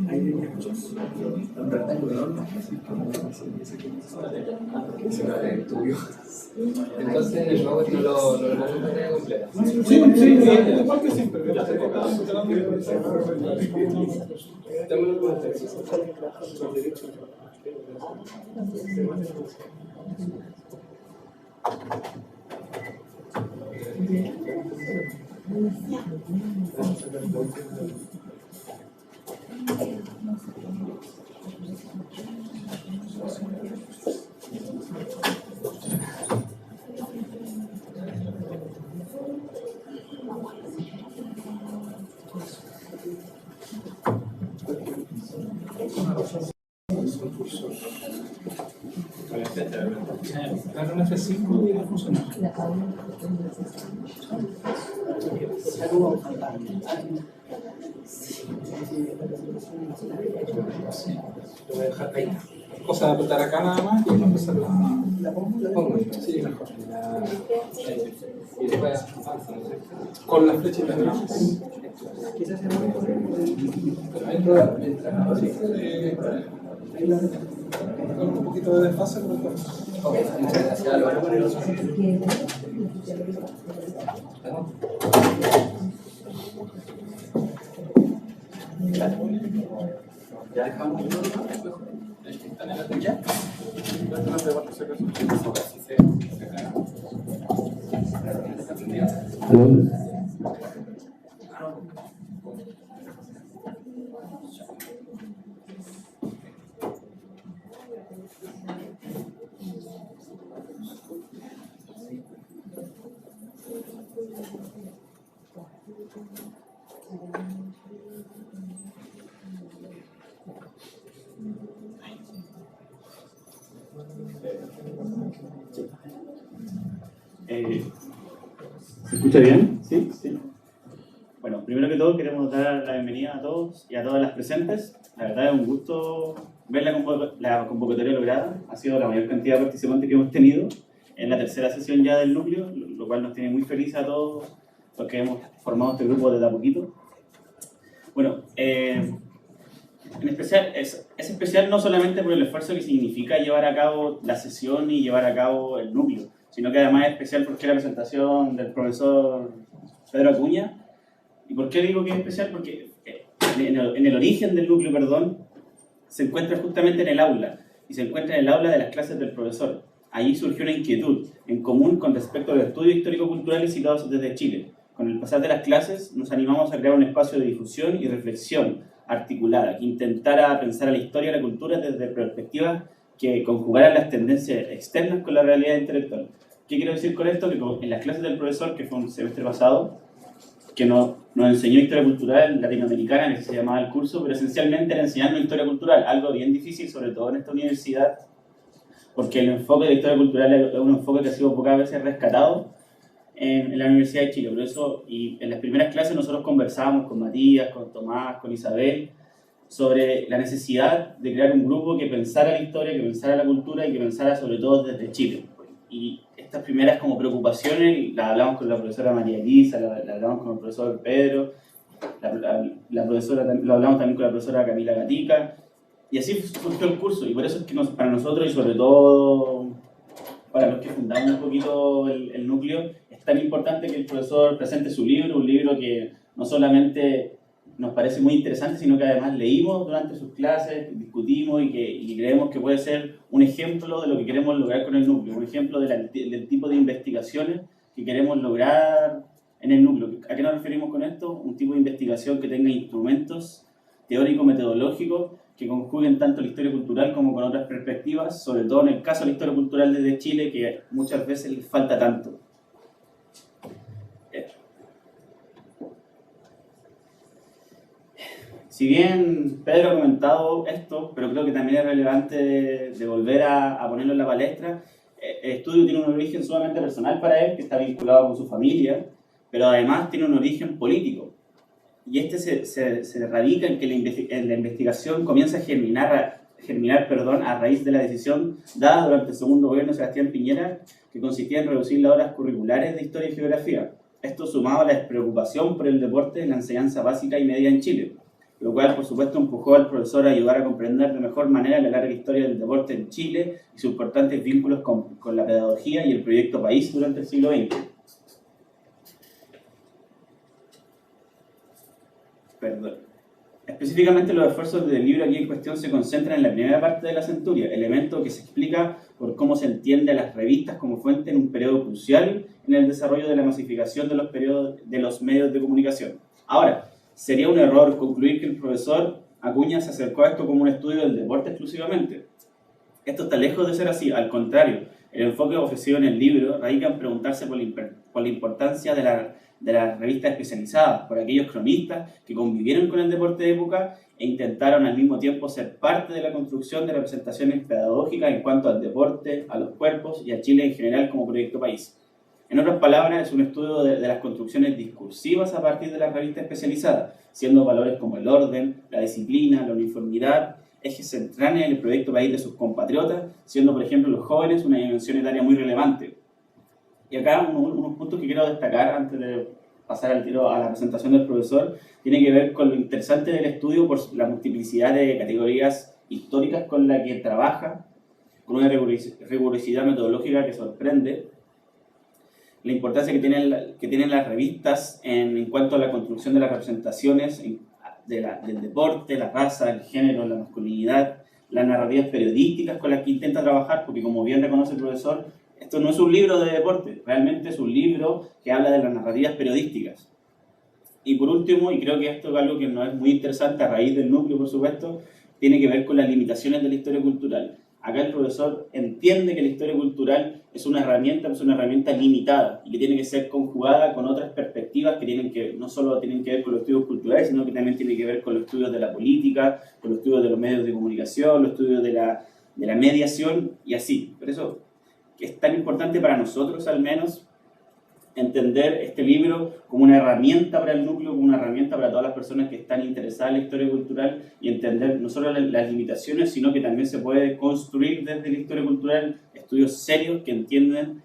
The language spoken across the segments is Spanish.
Hay muchos, un rectángulo enorme, así como se va de estudio. Entonces el PowerPoint no lo vamos a tener completo. Sí, igual que siempre. Agarra un F5 y va a funcionar. Lo voy a dejar ahí. Cosa de apretar acá nada más y voy a empezar la pongo. Sí, mejor. Y después avanza, ¿no? Con las flechitas de Pero entra con un poquito de desfase, pero ok, muchas gracias. Lo van a poner los ya dejamos el número, están en la tuya. ¿Se escucha bien? ¿Sí? Sí. Bueno, primero que todo queremos dar la bienvenida a todos y a todas las presentes. La verdad es un gusto ver la convocatoria lograda. Ha sido la mayor cantidad de participantes que hemos tenido en la tercera sesión ya del núcleo, lo cual nos tiene muy felices a todos los que hemos formado este grupo desde a poquito. Bueno, en especial, es especial no solamente por el esfuerzo que significa llevar a cabo la sesión y llevar a cabo el núcleo, sino que además es especial porque la presentación del profesor Pedro Acuña. ¿Y por qué digo que es especial? Porque en el origen del núcleo, se encuentra justamente en el aula, y se encuentra en el aula de las clases del profesor. Allí surgió una inquietud en común con respecto a los estudios histórico-culturales situados desde Chile. Con el pasar de las clases nos animamos a crear un espacio de difusión y reflexión articulada que intentara pensar a la historia y la cultura desde perspectivas que conjugaran las tendencias externas con la realidad intelectual. ¿Qué quiero decir con esto? Que en las clases del profesor, que fue un semestre pasado, que nos enseñó historia cultural latinoamericana, que se llamaba el curso, pero esencialmente era enseñarnos historia cultural, algo bien difícil, sobre todo en esta universidad, porque el enfoque de la historia cultural es un enfoque que ha sido pocas veces rescatado en la Universidad de Chile. Por eso, y en las primeras clases nosotros conversábamos con Matías, con Tomás, con Isabel, sobre la necesidad de crear un grupo que pensara la historia, que pensara la cultura y que pensara sobre todo desde Chile. Y estas primeras como preocupaciones las hablamos con la profesora María Elisa, la hablamos con el profesor Pedro, la profesora, lo hablamos también con la profesora Camila Gatica, y así surgió el curso. Y por eso es que para nosotros, y sobre todo para los que fundamos un poquito el núcleo, es tan importante que el profesor presente su libro, un libro que no solamente nos parece muy interesante, sino que además leímos durante sus clases, discutimos y creemos que puede ser un ejemplo de lo que queremos lograr con el núcleo, un ejemplo del tipo de investigaciones que queremos lograr en el núcleo. ¿A qué nos referimos con esto? Un tipo de investigación que tenga instrumentos teórico-metodológicos que conjuguen tanto la historia cultural como con otras perspectivas, sobre todo en el caso de la historia cultural desde Chile, que muchas veces les falta tanto. Si bien Pedro ha comentado esto, pero creo que también es relevante de volver a ponerlo en la palestra, el estudio tiene un origen sumamente personal para él, que está vinculado con su familia, pero además tiene un origen político. Y este se radica en que la investigación comienza a germinar a raíz de la decisión dada durante el segundo gobierno de Sebastián Piñera, que consistía en reducir las horas curriculares de historia y geografía. Esto sumado a la despreocupación por el deporte en la enseñanza básica y media en Chile. lo cual por supuesto empujó al profesor a ayudar a comprender de mejor manera la larga historia del deporte en Chile y sus importantes vínculos con la pedagogía y el proyecto país durante el siglo XX. Perdón. Específicamente los esfuerzos del libro aquí en cuestión se concentran en la primera parte de la centuria, elemento que se explica por cómo se entiende a las revistas como fuente en un periodo crucial en el desarrollo de la masificación de los medios de comunicación. Ahora, sería un error concluir que el profesor Acuña se acercó a esto como un estudio del deporte exclusivamente. Esto está lejos de ser así, al contrario, el enfoque ofrecido en el libro radica en preguntarse por la importancia de las revistas especializadas, por aquellos cronistas que convivieron con el deporte de época e intentaron al mismo tiempo ser parte de la construcción de representaciones pedagógicas en cuanto al deporte, a los cuerpos y a Chile en general como proyecto país. En otras palabras, es un estudio de las construcciones discursivas a partir de las revistas especializadas, siendo valores como el orden, la disciplina, la uniformidad, ejes centrales en el proyecto país de sus compatriotas, siendo por ejemplo los jóvenes una dimensión etaria muy relevante. Y acá unos puntos que quiero destacar antes de pasar al tiro a la presentación del profesor, tiene que ver con lo interesante del estudio por la multiplicidad de categorías históricas con la que trabaja, con una rigurosidad metodológica que sorprende, la importancia que tienen las revistas en cuanto a la construcción de las representaciones del deporte, la raza, el género, la masculinidad, las narrativas periodísticas con las que intenta trabajar, porque como bien reconoce el profesor, esto no es un libro de deporte, realmente es un libro que habla de las narrativas periodísticas. Y por último, y creo que esto es algo que nos es muy interesante a raíz del núcleo, por supuesto, tiene que ver con las limitaciones de la historia cultural. Acá el profesor entiende que la historia cultural es una herramienta limitada y que tiene que ser conjugada con otras perspectivas que no solo tienen que ver con los estudios culturales, sino que también tienen que ver con los estudios de la política, con los estudios de los medios de comunicación, los estudios de la mediación y así. Por eso es tan importante para nosotros, al menos, entender este libro como una herramienta para el núcleo, como una herramienta para todas las personas que están interesadas en la historia cultural y entender no solo las limitaciones, sino que también se puede construir desde la historia cultural estudios serios que entienden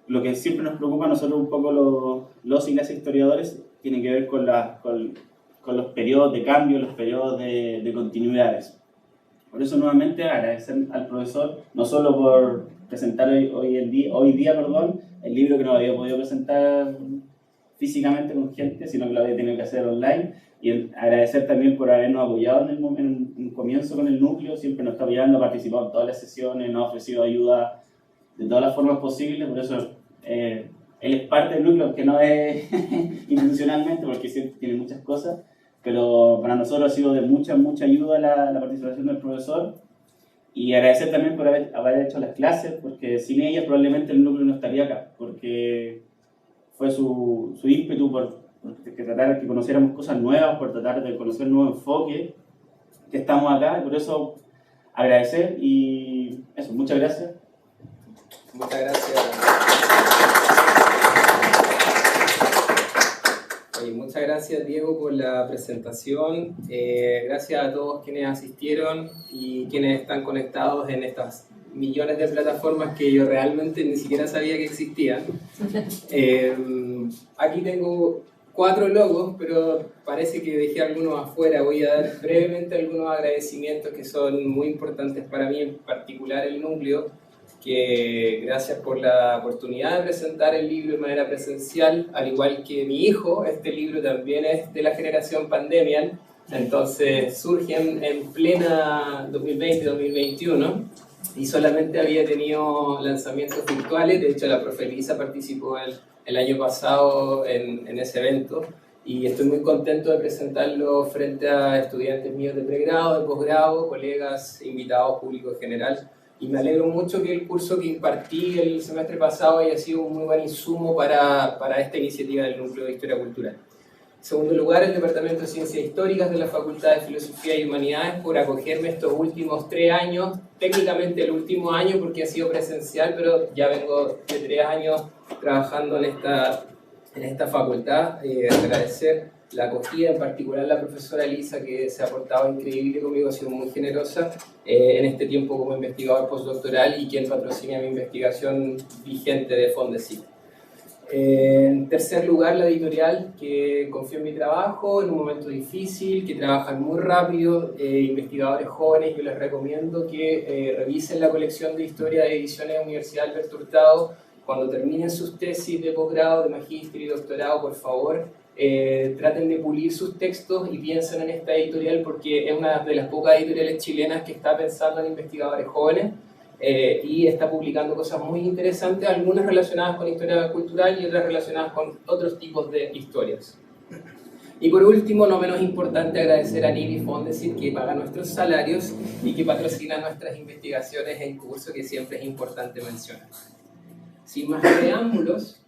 lo que siempre nos preocupa a nosotros un poco los y las historiadores, tiene que ver con los periodos de cambio, los periodos de continuidades. Por eso nuevamente agradecer al profesor, no solo por presentar hoy día, el libro que no había podido presentar físicamente con gente, sino que lo había tenido que hacer online, y agradecer también por habernos apoyado en un comienzo con el núcleo, siempre nos está apoyando, ha participado en todas las sesiones, nos ha ofrecido ayuda de todas las formas posibles, por eso él es parte del núcleo, aunque no es institucionalmente, porque siempre tiene muchas cosas, pero para nosotros ha sido de mucha ayuda la participación del profesor. Y agradecer también por haber hecho las clases, porque sin ellas probablemente el núcleo no estaría acá, porque fue su ímpetu por tratar que conociéramos cosas nuevas, por tratar de conocer un nuevo enfoque, que estamos acá, y por eso agradecer y eso, muchas gracias. Muchas gracias. Muchas gracias, Diego, por la presentación. Gracias a todos quienes asistieron y quienes están conectados en estas millones de plataformas que yo realmente ni siquiera sabía que existían. Aquí tengo 4 logos, pero parece que dejé algunos afuera. Voy a dar brevemente algunos agradecimientos que son muy importantes para mí, en particular el núcleo, que gracias por la oportunidad de presentar el libro de manera presencial, al igual que mi hijo. Este libro también es de la generación pandemia, entonces surge en plena 2020-2021 y solamente había tenido lanzamientos virtuales. De hecho, la profe Elisa participó el año pasado en ese evento y estoy muy contento de presentarlo frente a estudiantes míos de pregrado, de posgrado, colegas, invitados, público en general. Y me alegro mucho que el curso que impartí el semestre pasado haya sido un muy buen insumo para esta iniciativa del Núcleo de Historia Cultural. En segundo lugar, el Departamento de Ciencias Históricas de la Facultad de Filosofía y Humanidades por acogerme estos últimos 3 años, técnicamente el último año porque ha sido presencial, pero ya vengo de 3 años trabajando en esta facultad. Agradecer la acogida, en particular la profesora Elisa, que se ha portado increíble conmigo, ha sido muy generosa en este tiempo como investigador postdoctoral y quien patrocina mi investigación vigente de Fondesit. En tercer lugar, la editorial que confía en mi trabajo en un momento difícil, que trabajan muy rápido, investigadores jóvenes. Yo les recomiendo que revisen la colección de historia de ediciones de Universidad Alberto Hurtado. Cuando terminen sus tesis de posgrado, de magíster y doctorado, por favor, traten de pulir sus textos y piensen en esta editorial, porque es una de las pocas editoriales chilenas que está pensando en investigadores jóvenes. Y está publicando cosas muy interesantes, algunas relacionadas con historia cultural y otras relacionadas con otros tipos de historias. Y por último, no menos importante, agradecer a Nivi Fondesit, que paga nuestros salarios y que patrocina nuestras investigaciones en curso, que siempre es importante mencionar. Sin más preámbulos,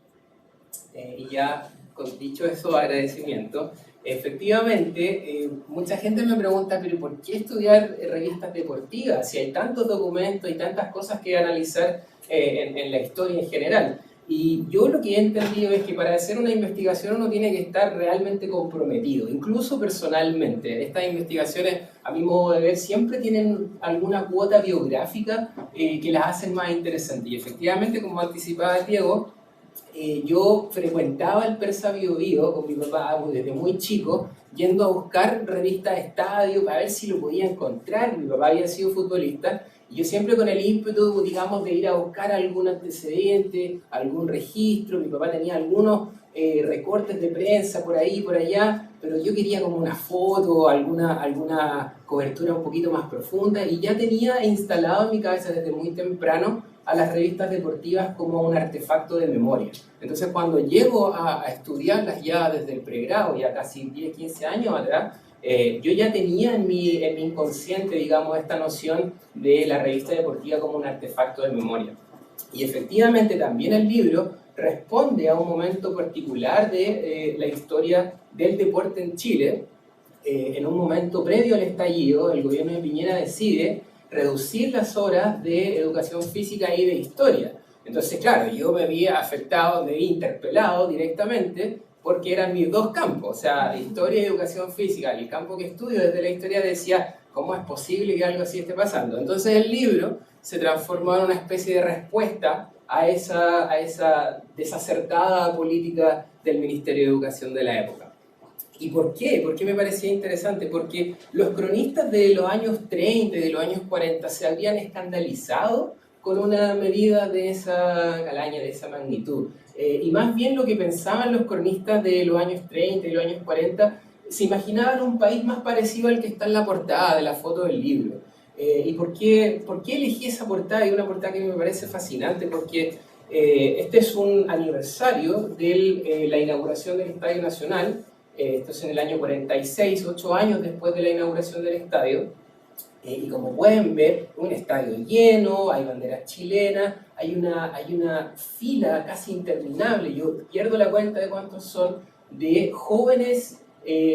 y ya dicho eso, agradecimiento. Efectivamente, mucha gente me pregunta, pero ¿por qué estudiar revistas deportivas? Si hay tantos documentos y tantas cosas que analizar en la historia en general. Y yo lo que he entendido es que para hacer una investigación uno tiene que estar realmente comprometido, incluso personalmente. Estas investigaciones, a mi modo de ver, siempre tienen alguna cuota biográfica que las hacen más interesantes. Y efectivamente, como anticipaba Diego, yo frecuentaba el Persa Bio Bio con mi papá desde muy chico, yendo a buscar revistas de estadio para ver si lo podía encontrar. Mi papá había sido futbolista y yo siempre con el ímpetu, digamos, de ir a buscar algún antecedente, algún registro. Mi papá tenía algunos recortes de prensa por ahí y por allá, pero yo quería como una foto, alguna cobertura un poquito más profunda, y ya tenía instalado en mi cabeza desde muy temprano a las revistas deportivas como un artefacto de memoria. Entonces, cuando llego a estudiarlas ya desde el pregrado, ya casi 10, 15 años atrás, yo ya tenía en mi inconsciente, digamos, esta noción de la revista deportiva como un artefacto de memoria. Y efectivamente también el libro responde a un momento particular de la historia del deporte en Chile. En un momento previo al estallido, el gobierno de Piñera decide reducir las horas de educación física y de historia. Entonces, claro, yo me vi afectado, me vi interpelado directamente, porque eran mis dos campos, o sea, historia y educación física. Y el campo que estudio desde la historia decía, ¿cómo es posible que algo así esté pasando? Entonces el libro se transformó en una especie de respuesta a esa desacertada política del Ministerio de Educación de la época. ¿Y por qué? ¿Por qué me parecía interesante? Porque los cronistas de los años 30 y de los años 40 se habían escandalizado con una medida de esa calaña, de esa magnitud. Y más bien lo que pensaban los cronistas de los años 30 y los años 40, se imaginaban un país más parecido al que está en la portada de la foto del libro. ¿Y por qué elegí esa portada? Y una portada que me parece fascinante, porque este es un aniversario de la inauguración del Estadio Nacional. Esto es en el año 46, 8 años después de la inauguración del estadio. Y como pueden ver, un estadio lleno, hay banderas chilenas, hay una fila casi interminable, yo pierdo la cuenta de cuántos son, de jóvenes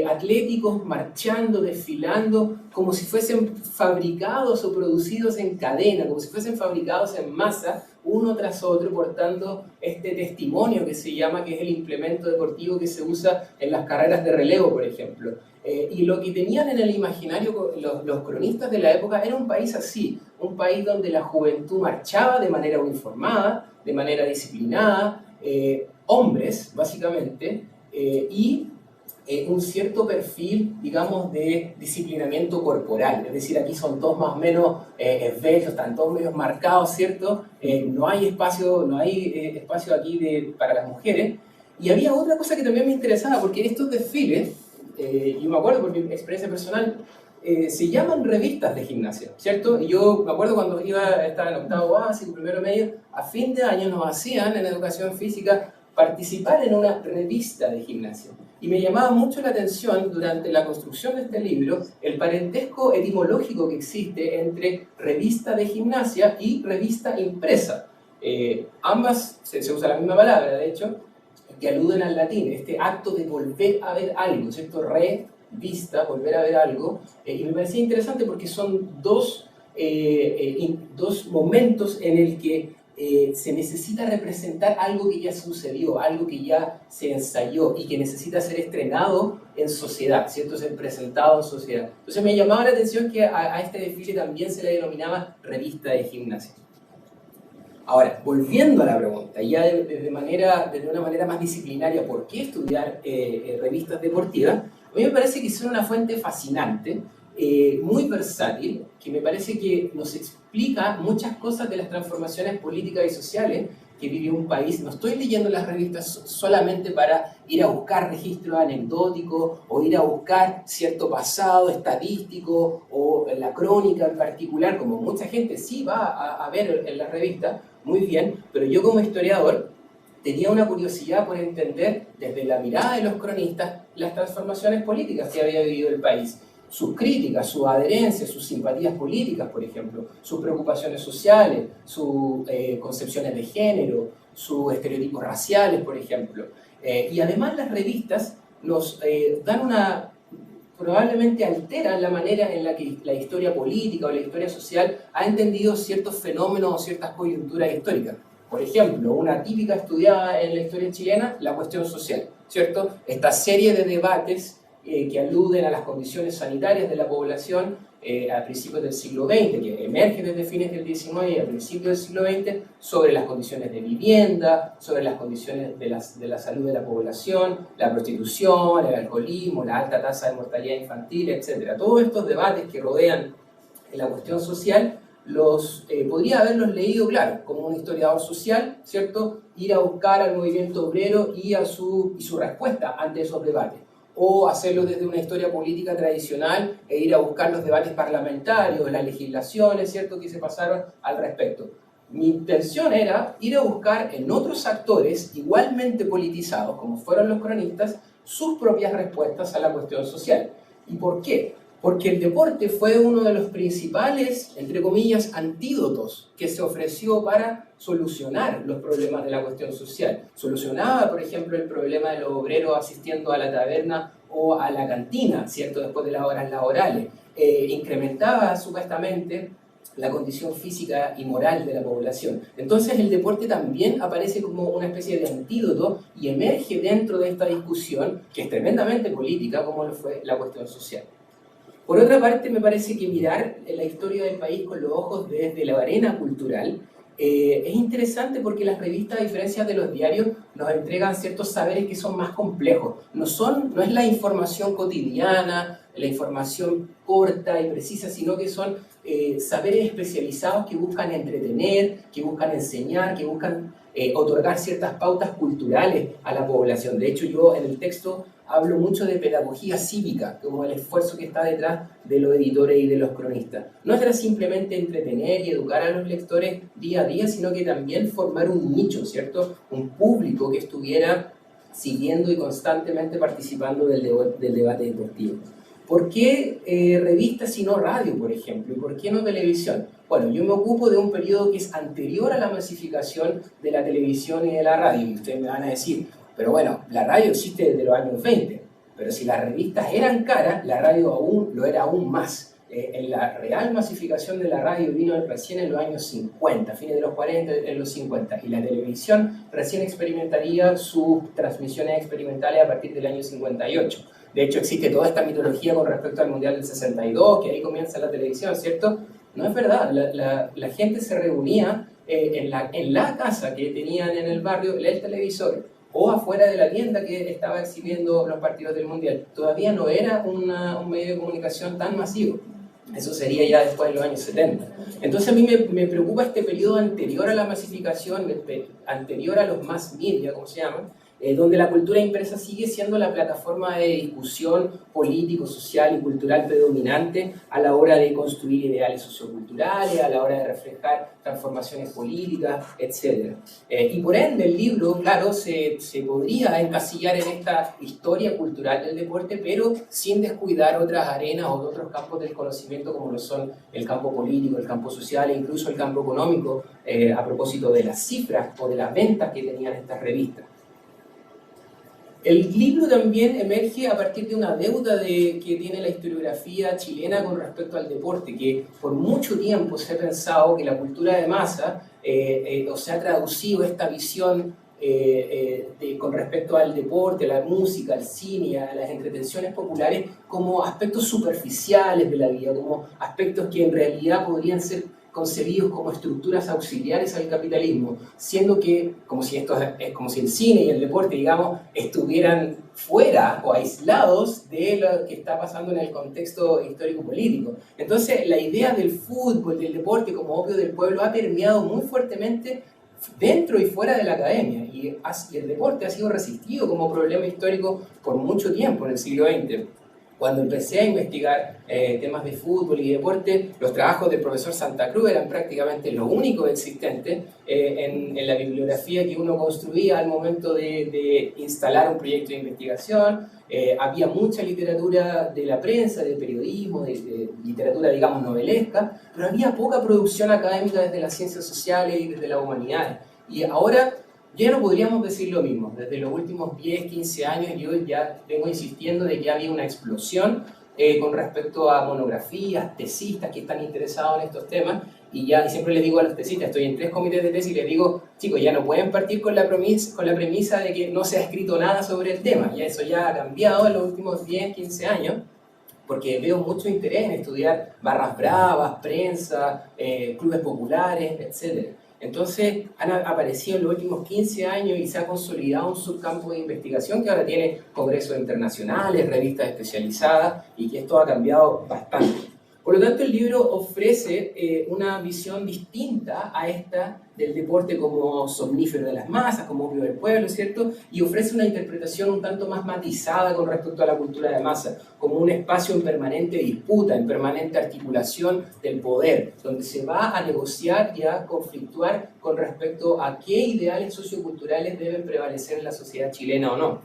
atléticos marchando, desfilando, como si fuesen fabricados o producidos en cadena, como si fuesen fabricados en masa, uno tras otro, portando este testimonio que se llama, que es el implemento deportivo que se usa en las carreras de relevo, por ejemplo. Y lo que tenían en el imaginario los cronistas de la época era un país así, un país donde la juventud marchaba de manera uniformada, de manera disciplinada, hombres, básicamente, y un cierto perfil, digamos, de disciplinamiento corporal. Es decir, aquí son todos más o menos esbeltos, están todos medio marcados, ¿cierto? No hay espacio aquí para las mujeres. Y había otra cosa que también me interesaba, porque estos desfiles, yo me acuerdo por mi experiencia personal, se llaman revistas de gimnasia, ¿cierto? Y yo me acuerdo cuando estaba en octavo básico, primero medio, a fin de año nos hacían en educación física participar en una revista de gimnasia. Y me llamaba mucho la atención durante la construcción de este libro el parentesco etimológico que existe entre revista de gimnasia y revista impresa. Ambas se usa la misma palabra, de hecho, que aluden al latín, este acto de volver a ver algo, ¿cierto? Revista, volver a ver algo. Y me parecía interesante porque son dos momentos en el que se necesita representar algo que ya sucedió, algo que ya se ensayó y que necesita ser estrenado en sociedad, ¿cierto? Ser presentado en sociedad. Entonces me llamaba la atención que a este desfile también se le denominaba revista de gimnasia. Ahora, volviendo a la pregunta, ya desde una manera más disciplinaria, ¿por qué estudiar revistas deportivas? A mí me parece que son una fuente fascinante, muy versátil, que me parece que nos explica muchas cosas de las transformaciones políticas y sociales que vive un país. No estoy leyendo las revistas solamente para ir a buscar registros anecdóticos o ir a buscar cierto pasado estadístico o la crónica en particular, como mucha gente sí va a ver en las revistas, muy bien, pero yo como historiador tenía una curiosidad por entender desde la mirada de los cronistas las transformaciones políticas que había vivido el país. Sus críticas, sus adherencias, sus simpatías políticas, por ejemplo, sus preocupaciones sociales, sus concepciones de género, sus estereotipos raciales, por ejemplo. Y además las revistas nos dan probablemente alteran la manera en la que la historia política o la historia social ha entendido ciertos fenómenos o ciertas coyunturas históricas. Por ejemplo, una típica estudiada en la historia chilena, la cuestión social, ¿cierto? Esta serie de debates que aluden a las condiciones sanitarias de la población a principios del siglo XX, que emerge desde fines del XIX y a principios del siglo XX, sobre las condiciones de vivienda, sobre las condiciones de la salud de la población, la prostitución, el alcoholismo, la alta tasa de mortalidad infantil, etc. Todos estos debates que rodean la cuestión social, podría haberlos leído, claro, como un historiador social, ¿cierto? Ir a buscar al movimiento obrero y su respuesta ante esos debates. O hacerlo desde una historia política tradicional e ir a buscar los debates parlamentarios, las legislaciones, ¿cierto?, que se pasaron al respecto. Mi intención era ir a buscar en otros actores igualmente politizados, como fueron los cronistas, sus propias respuestas a la cuestión social. ¿Y por qué? Porque el deporte fue uno de los principales, entre comillas, antídotos que se ofreció para solucionar los problemas de la cuestión social. Solucionaba, por ejemplo, el problema de los obreros asistiendo a la taberna o a la cantina, ¿cierto?, después de las horas laborales. Incrementaba, supuestamente, la condición física y moral de la población. Entonces el deporte también aparece como una especie de antídoto y emerge dentro de esta discusión, que es tremendamente política, como lo fue la cuestión social. Por otra parte, me parece que mirar la historia del país con los ojos desde la arena cultural es interesante porque las revistas, a diferencia de los diarios, nos entregan ciertos saberes que son más complejos. No es la información cotidiana, la información corta y precisa, sino que son saberes especializados que buscan entretener, que buscan enseñar, que buscan otorgar ciertas pautas culturales a la población. De hecho, yo en el texto hablo mucho de pedagogía cívica, como el esfuerzo que está detrás de los editores y de los cronistas. No era simplemente entretener y educar a los lectores día a día, sino que también formar un nicho, ¿cierto? Un público que estuviera siguiendo y constantemente participando del debate deportivo. ¿Por qué revistas y no radio, por ejemplo? ¿Y por qué no televisión? Bueno, yo me ocupo de un periodo que es anterior a la masificación de la televisión y de la radio. Y ustedes me van a decir, pero bueno, la radio existe desde los años 20, pero si las revistas eran caras, la radio lo era aún más. En la real masificación de la radio vino recién en los años 50, fines de los 40, en los 50, y la televisión recién experimentaría sus transmisiones experimentales a partir del año 58. De hecho, existe toda esta mitología con respecto al Mundial del 62, que ahí comienza la televisión, ¿cierto? No es verdad, la gente se reunía en la casa que tenían en el barrio, el televisor, o afuera de la tienda que estaba exhibiendo los partidos del Mundial. Todavía no era un medio de comunicación tan masivo. Eso sería ya después de los años 70. Entonces a mí me preocupa este periodo anterior a la masificación, anterior a los mass media, como se llaman, donde la cultura impresa sigue siendo la plataforma de discusión político, social y cultural predominante a la hora de construir ideales socioculturales, a la hora de reflejar transformaciones políticas, etc. Y por ende el libro, claro, se podría encasillar en esta historia cultural del deporte, pero sin descuidar otras arenas o otros campos del conocimiento como lo son el campo político, el campo social e incluso el campo económico, a propósito de las cifras o de las ventas que tenían estas revistas. El libro también emerge a partir de una deuda que tiene la historiografía chilena con respecto al deporte, que por mucho tiempo se ha pensado que la cultura de masa, o se ha traducido esta visión con respecto al deporte, a la música, al cine, a las entretenciones populares, como aspectos superficiales de la vida, como aspectos que en realidad podrían ser concebidos como estructuras auxiliares al capitalismo, siendo que, como si el cine y el deporte, digamos, estuvieran fuera o aislados de lo que está pasando en el contexto histórico-político. Entonces, la idea del fútbol, del deporte como opio del pueblo ha permeado muy fuertemente dentro y fuera de la academia, y el deporte ha sido resistido como problema histórico por mucho tiempo en el siglo XX. Cuando empecé a investigar temas de fútbol y deporte, los trabajos del profesor Santa Cruz eran prácticamente lo único existente en la bibliografía que uno construía al momento de instalar un proyecto de investigación. Había mucha literatura de la prensa, de periodismo, de literatura, digamos, novelesca, pero había poca producción académica desde las ciencias sociales y desde las humanidades. Y ahora ya no podríamos decir lo mismo. Desde los últimos 10, 15 años yo ya vengo insistiendo de que había una explosión con respecto a monografías, tesistas que están interesados en estos temas, y siempre les digo a los tesistas, estoy en 3 comités de tesis y les digo, chicos, ya no pueden partir con la premisa de que no se ha escrito nada sobre el tema. Ya eso ya ha cambiado en los últimos 10, 15 años, porque veo mucho interés en estudiar barras bravas, prensa, clubes populares, etc. Entonces han aparecido en los últimos 15 años y se ha consolidado un subcampo de investigación que ahora tiene congresos internacionales, revistas especializadas, y que esto ha cambiado bastante. Por lo tanto, el libro ofrece una visión distinta a esta del deporte como somnífero de las masas, como opio del pueblo, ¿cierto? Y ofrece una interpretación un tanto más matizada con respecto a la cultura de masa, como un espacio en permanente disputa, en permanente articulación del poder, donde se va a negociar y a conflictuar con respecto a qué ideales socioculturales deben prevalecer en la sociedad chilena o no.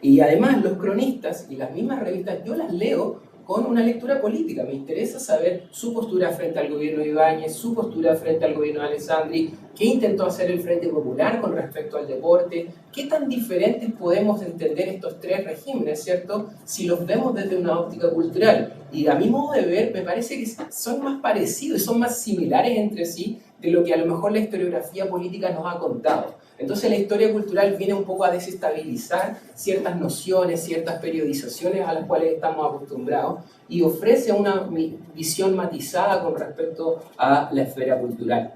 Y además, los cronistas y las mismas revistas, yo las leo con una lectura política. Me interesa saber su postura frente al gobierno de Ibáñez, su postura frente al gobierno de Alessandri, qué intentó hacer el Frente Popular con respecto al deporte, qué tan diferentes podemos entender estos 3 regímenes, ¿cierto?, si los vemos desde una óptica cultural. Y a mi modo de ver, me parece que son más parecidos, son más similares entre sí de lo que a lo mejor la historiografía política nos ha contado. Entonces la historia cultural viene un poco a desestabilizar ciertas nociones, ciertas periodizaciones a las cuales estamos acostumbrados, y ofrece una visión matizada con respecto a la esfera cultural.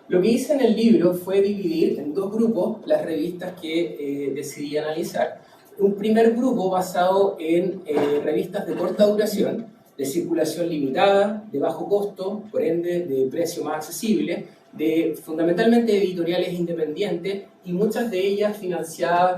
Lo que hice en el libro fue dividir en 2 grupos las revistas que decidí analizar. Un primer grupo basado en revistas de corta duración, de circulación limitada, de bajo costo, por ende de precio más accesible, fundamentalmente editoriales independientes, y muchas de ellas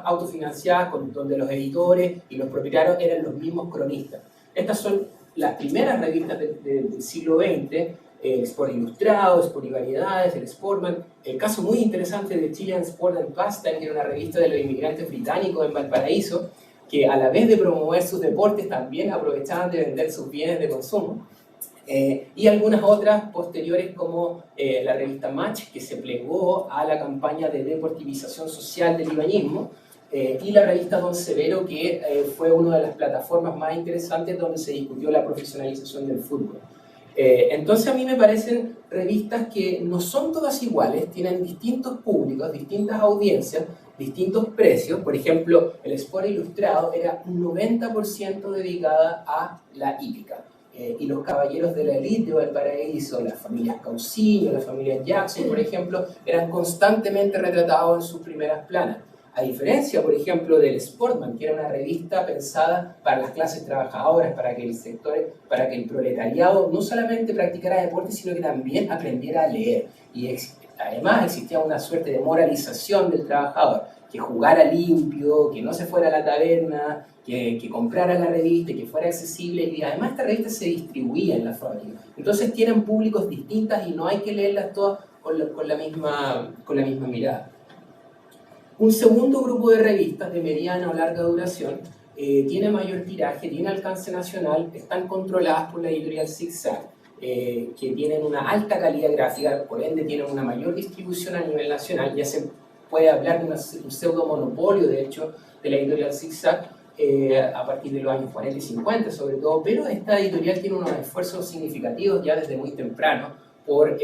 autofinanciadas, donde los editores y los propietarios eran los mismos cronistas. Estas son las primeras revistas del siglo XX, Sport Ilustrado, Sport y Variedades, el Sportman. El caso muy interesante de Chilean Sport and Pastime, que era una revista de los inmigrantes británicos en Valparaíso, que a la vez de promover sus deportes también aprovechaban de vender sus bienes de consumo. Y algunas otras posteriores, como la revista Match, que se plegó a la campaña de deportivización social del ibañismo, y la revista Don Severo, que fue una de las plataformas más interesantes donde se discutió la profesionalización del fútbol. Entonces a mí me parecen revistas que no son todas iguales, tienen distintos públicos, distintas audiencias, distintos precios. Por ejemplo, el Sport Ilustrado era un 90% dedicada a la hípica. Y los caballeros de la élite de Valparaíso, las familias Cauciño, las familias Jackson, por ejemplo, eran constantemente retratados en sus primeras planas. A diferencia, por ejemplo, del Sportman, que era una revista pensada para las clases trabajadoras, para que el proletariado no solamente practicara deporte, sino que también aprendiera a leer. Y además existía una suerte de moralización del trabajador, que jugara limpio, que no se fuera a la taberna, que comprara la revista, que fuera accesible, y además esta revista se distribuía en la fábrica. Entonces tienen públicos distintos y no hay que leerlas todas con la misma mirada. Un segundo grupo de revistas de mediana o larga duración tiene mayor tiraje, tiene alcance nacional, están controladas por la editorial Zig-Zag, que tienen una alta calidad gráfica, por ende tienen una mayor distribución a nivel nacional. Ya se puede hablar de un pseudo monopolio, de hecho, de la editorial Zig-Zag a partir de los años 40 y 50 sobre todo, pero esta editorial tiene unos esfuerzos significativos ya desde muy temprano por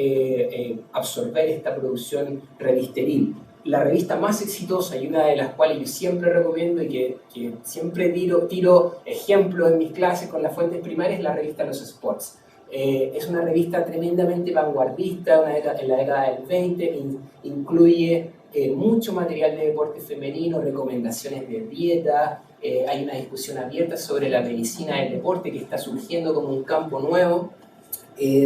absorber esta producción revisteril. La revista más exitosa y una de las cuales yo siempre recomiendo y que siempre tiro ejemplo en mis clases con las fuentes primarias es la revista Los Sports. Es una revista tremendamente vanguardista, en la década del 20, incluye mucho material de deporte femenino, recomendaciones de dieta, hay una discusión abierta sobre la medicina del deporte que está surgiendo como un campo nuevo.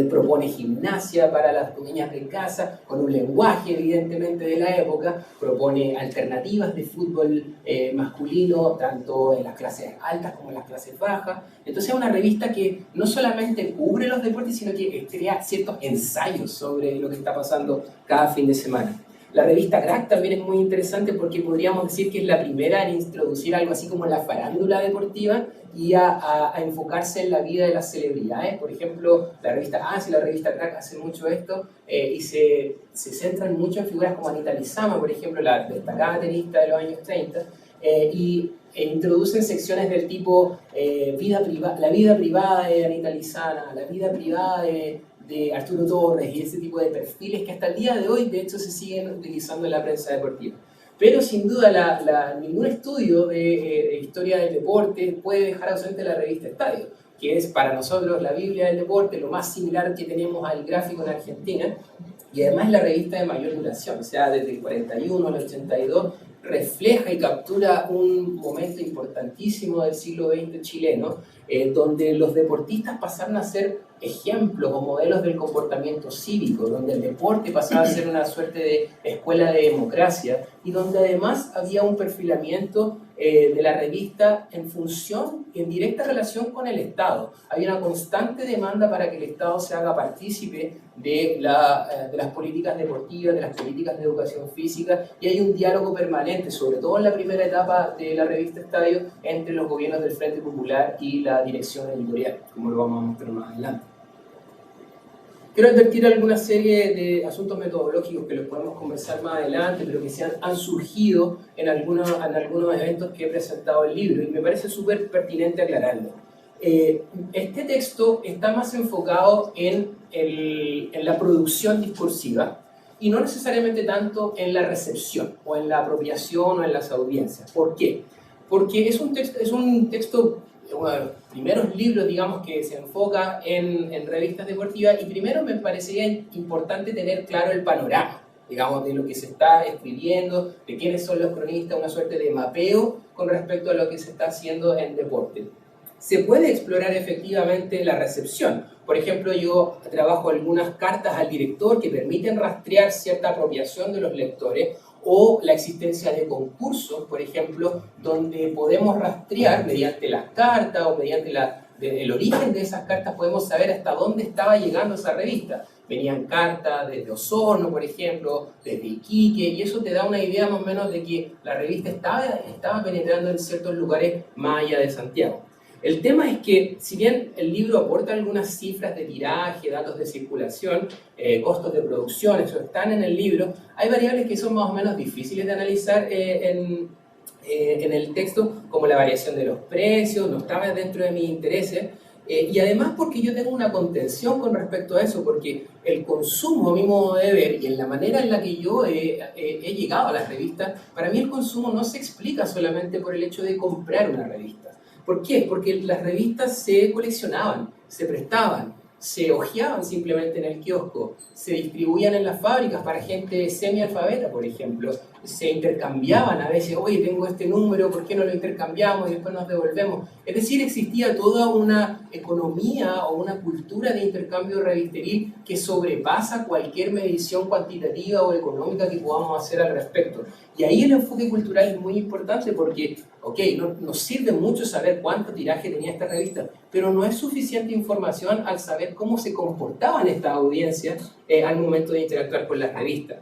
Propone gimnasia para las niñas de casa, con un lenguaje evidentemente de la época, propone alternativas de fútbol masculino, tanto en las clases altas como en las clases bajas. Entonces es una revista que no solamente cubre los deportes, sino que crea ciertos ensayos sobre lo que está pasando cada fin de semana. La revista Crack también es muy interesante porque podríamos decir que es la primera en introducir algo así como la farándula deportiva y a enfocarse en la vida de las celebridades. Por ejemplo, la revista AS y la revista Crack hacen mucho esto y se centran mucho en figuras como Anita Lizama, por ejemplo, la destacada tenista de los años 30, e introducen secciones del tipo la vida privada de Anita Lizama, la vida privada de Arturo Torres y ese tipo de perfiles que hasta el día de hoy de hecho se siguen utilizando en la prensa deportiva. Pero sin duda ningún estudio de historia del deporte puede dejar ausente la revista Estadio, que es para nosotros la Biblia del deporte, lo más similar que tenemos al gráfico en Argentina, y además es la revista de mayor duración, o sea, desde el 41 al 82, refleja y captura un momento importantísimo del siglo XX chileno, donde los deportistas pasaron a ser ejemplos o modelos del comportamiento cívico, donde el deporte pasaba a ser una suerte de escuela de democracia y donde además había un perfilamiento de la revista en función, en directa relación con el Estado. Había una constante demanda para que el Estado se haga partícipe de las políticas deportivas, de las políticas de educación física, y hay un diálogo permanente, sobre todo en la primera etapa de la revista Estadio, entre los gobiernos del Frente Popular y la dirección editorial, como lo vamos a mostrar más adelante. Quiero advertir alguna serie de asuntos metodológicos que los podemos conversar más adelante, pero que han surgido en algunos eventos que he presentado el libro, y me parece súper pertinente aclararlo. Este texto está más enfocado en la producción discursiva y no necesariamente tanto en la recepción o en la apropiación o en las audiencias. ¿Por qué? Porque es un texto, uno de los primeros libros, digamos, que se enfoca en revistas deportivas, y primero me parecería importante tener claro el panorama, digamos, de lo que se está escribiendo, de quiénes son los cronistas, una suerte de mapeo con respecto a lo que se está haciendo en deporte. Se puede explorar efectivamente la recepción. Por ejemplo, yo trabajo algunas cartas al director que permiten rastrear cierta apropiación de los lectores, o la existencia de concursos, por ejemplo, donde podemos rastrear mediante las cartas o mediante el origen de esas cartas, podemos saber hasta dónde estaba llegando esa revista. Venían cartas desde Osorno, por ejemplo, desde Iquique, y eso te da una idea más o menos de que la revista estaba penetrando en ciertos lugares más allá de Santiago. El tema es que, si bien el libro aporta algunas cifras de tiraje, datos de circulación, costos de producción, eso están en el libro, hay variables que son más o menos difíciles de analizar en el texto, como la variación de los precios, no estaba dentro de mis intereses, y además porque yo tengo una contención con respecto a eso, porque el consumo, a mi modo de ver, y en la manera en la que yo he llegado a las revistas, para mí el consumo no se explica solamente por el hecho de comprar una revista. ¿Por qué? Porque las revistas se coleccionaban, se prestaban, se hojeaban simplemente en el kiosco, se distribuían en las fábricas para gente semialfabeta, por ejemplo, se intercambiaban a veces, oye, tengo este número, ¿por qué no lo intercambiamos y después nos devolvemos? Es decir, existía toda una economía o una cultura de intercambio revisteril que sobrepasa cualquier medición cuantitativa o económica que podamos hacer al respecto. Y ahí el enfoque cultural es muy importante porque, ok, nos sirve mucho saber cuánto tiraje tenía esta revista, pero no es suficiente información al saber cómo se comportaban estas audiencias al momento de interactuar con las revistas.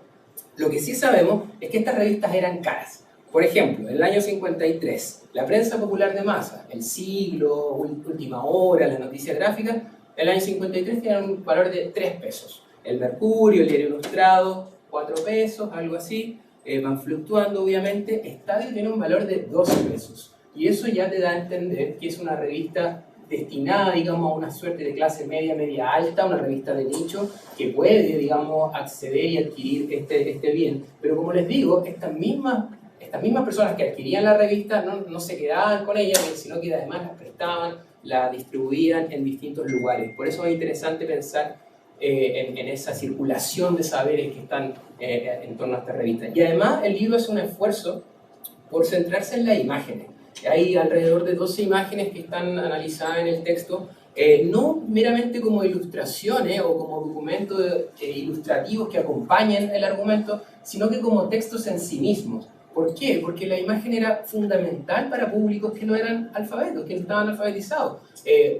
Lo que sí sabemos es que estas revistas eran caras. Por ejemplo, en el año 53, la prensa popular de masa, El Siglo, Última Hora, las noticias gráficas, en el año 53 tenían un valor de 3 pesos. El Mercurio, el Diario Ilustrado, 4 pesos, algo así. Van fluctuando, obviamente. Estadio tiene un valor de 12 pesos. Y eso ya te da a entender que es una revista destinada, digamos, a una suerte de clase media, media alta, una revista de nicho que puede, digamos, acceder y adquirir este bien. Pero como les digo, estas mismas personas que adquirían la revista no se quedaban con ella, sino que además las prestaban, la distribuían en distintos lugares. Por eso es interesante pensar en esa circulación de saberes que están en torno a esta revista. Y además el libro hace un esfuerzo por centrarse en las imágenes. Hay alrededor de 12 imágenes que están analizadas en el texto, no meramente como ilustraciones o como documentos ilustrativos que acompañen el argumento, sino que como textos en sí mismos. ¿Por qué? Porque la imagen era fundamental para públicos que no eran alfabetos, que no estaban alfabetizados.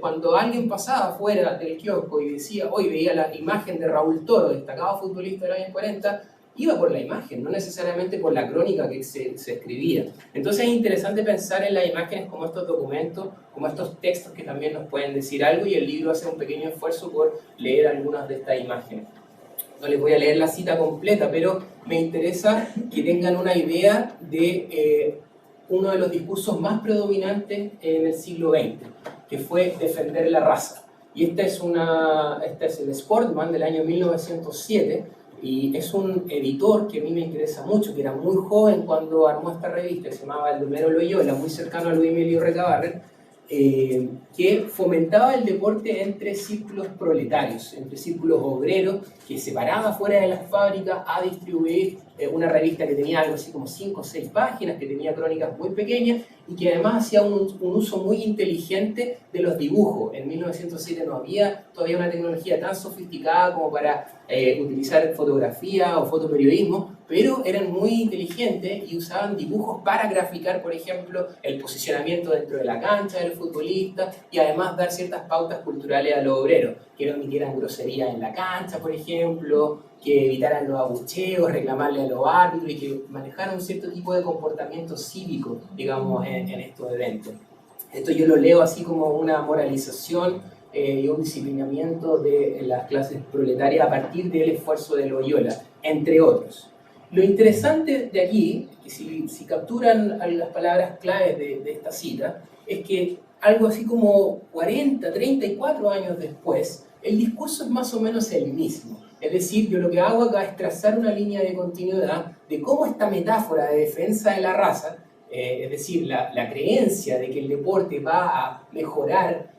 Cuando alguien pasaba fuera del kiosco y decía, hoy veía la imagen de Raúl Toro, destacado futbolista de los años 40, iba por la imagen, no necesariamente por la crónica que se escribía. Entonces es interesante pensar en las imágenes como estos documentos, como estos textos que también nos pueden decir algo, y el libro hace un pequeño esfuerzo por leer algunas de estas imágenes. No les voy a leer la cita completa, pero me interesa que tengan una idea de uno de los discursos más predominantes en el siglo XX, que fue defender la raza. Y este es el Sportman del año 1907, y es un editor que a mí me interesa mucho, que era muy joven cuando armó esta revista, que se llamaba Baldomero Loyola, muy cercano a Luis Emilio Recabarren, que fomentaba el deporte entre círculos proletarios, entre círculos obreros, que se paraba fuera de las fábricas a distribuir una revista que tenía algo así como 5 o 6 páginas, que tenía crónicas muy pequeñas y que además hacía un uso muy inteligente de los dibujos. En 1907 no había todavía una tecnología tan sofisticada como para utilizar fotografía o fotoperiodismo, pero eran muy inteligentes y usaban dibujos para graficar, por ejemplo, el posicionamiento dentro de la cancha del futbolista y además dar ciertas pautas culturales a los obreros, que no emitieran groserías en la cancha, por ejemplo, que evitaran los abucheos, reclamarle a los árbitros y que manejaran un cierto tipo de comportamiento cívico, digamos, en estos eventos. Esto yo lo leo así como una moralización y un disciplinamiento de las clases proletarias a partir del esfuerzo de Loyola, entre otros. Lo interesante de aquí, que si capturan las palabras claves de esta cita, es que algo así como 40, 34 años después, el discurso es más o menos el mismo. Es decir, yo lo que hago acá es trazar una línea de continuidad de cómo esta metáfora de defensa de la raza, es decir, la creencia de que el deporte va a mejorar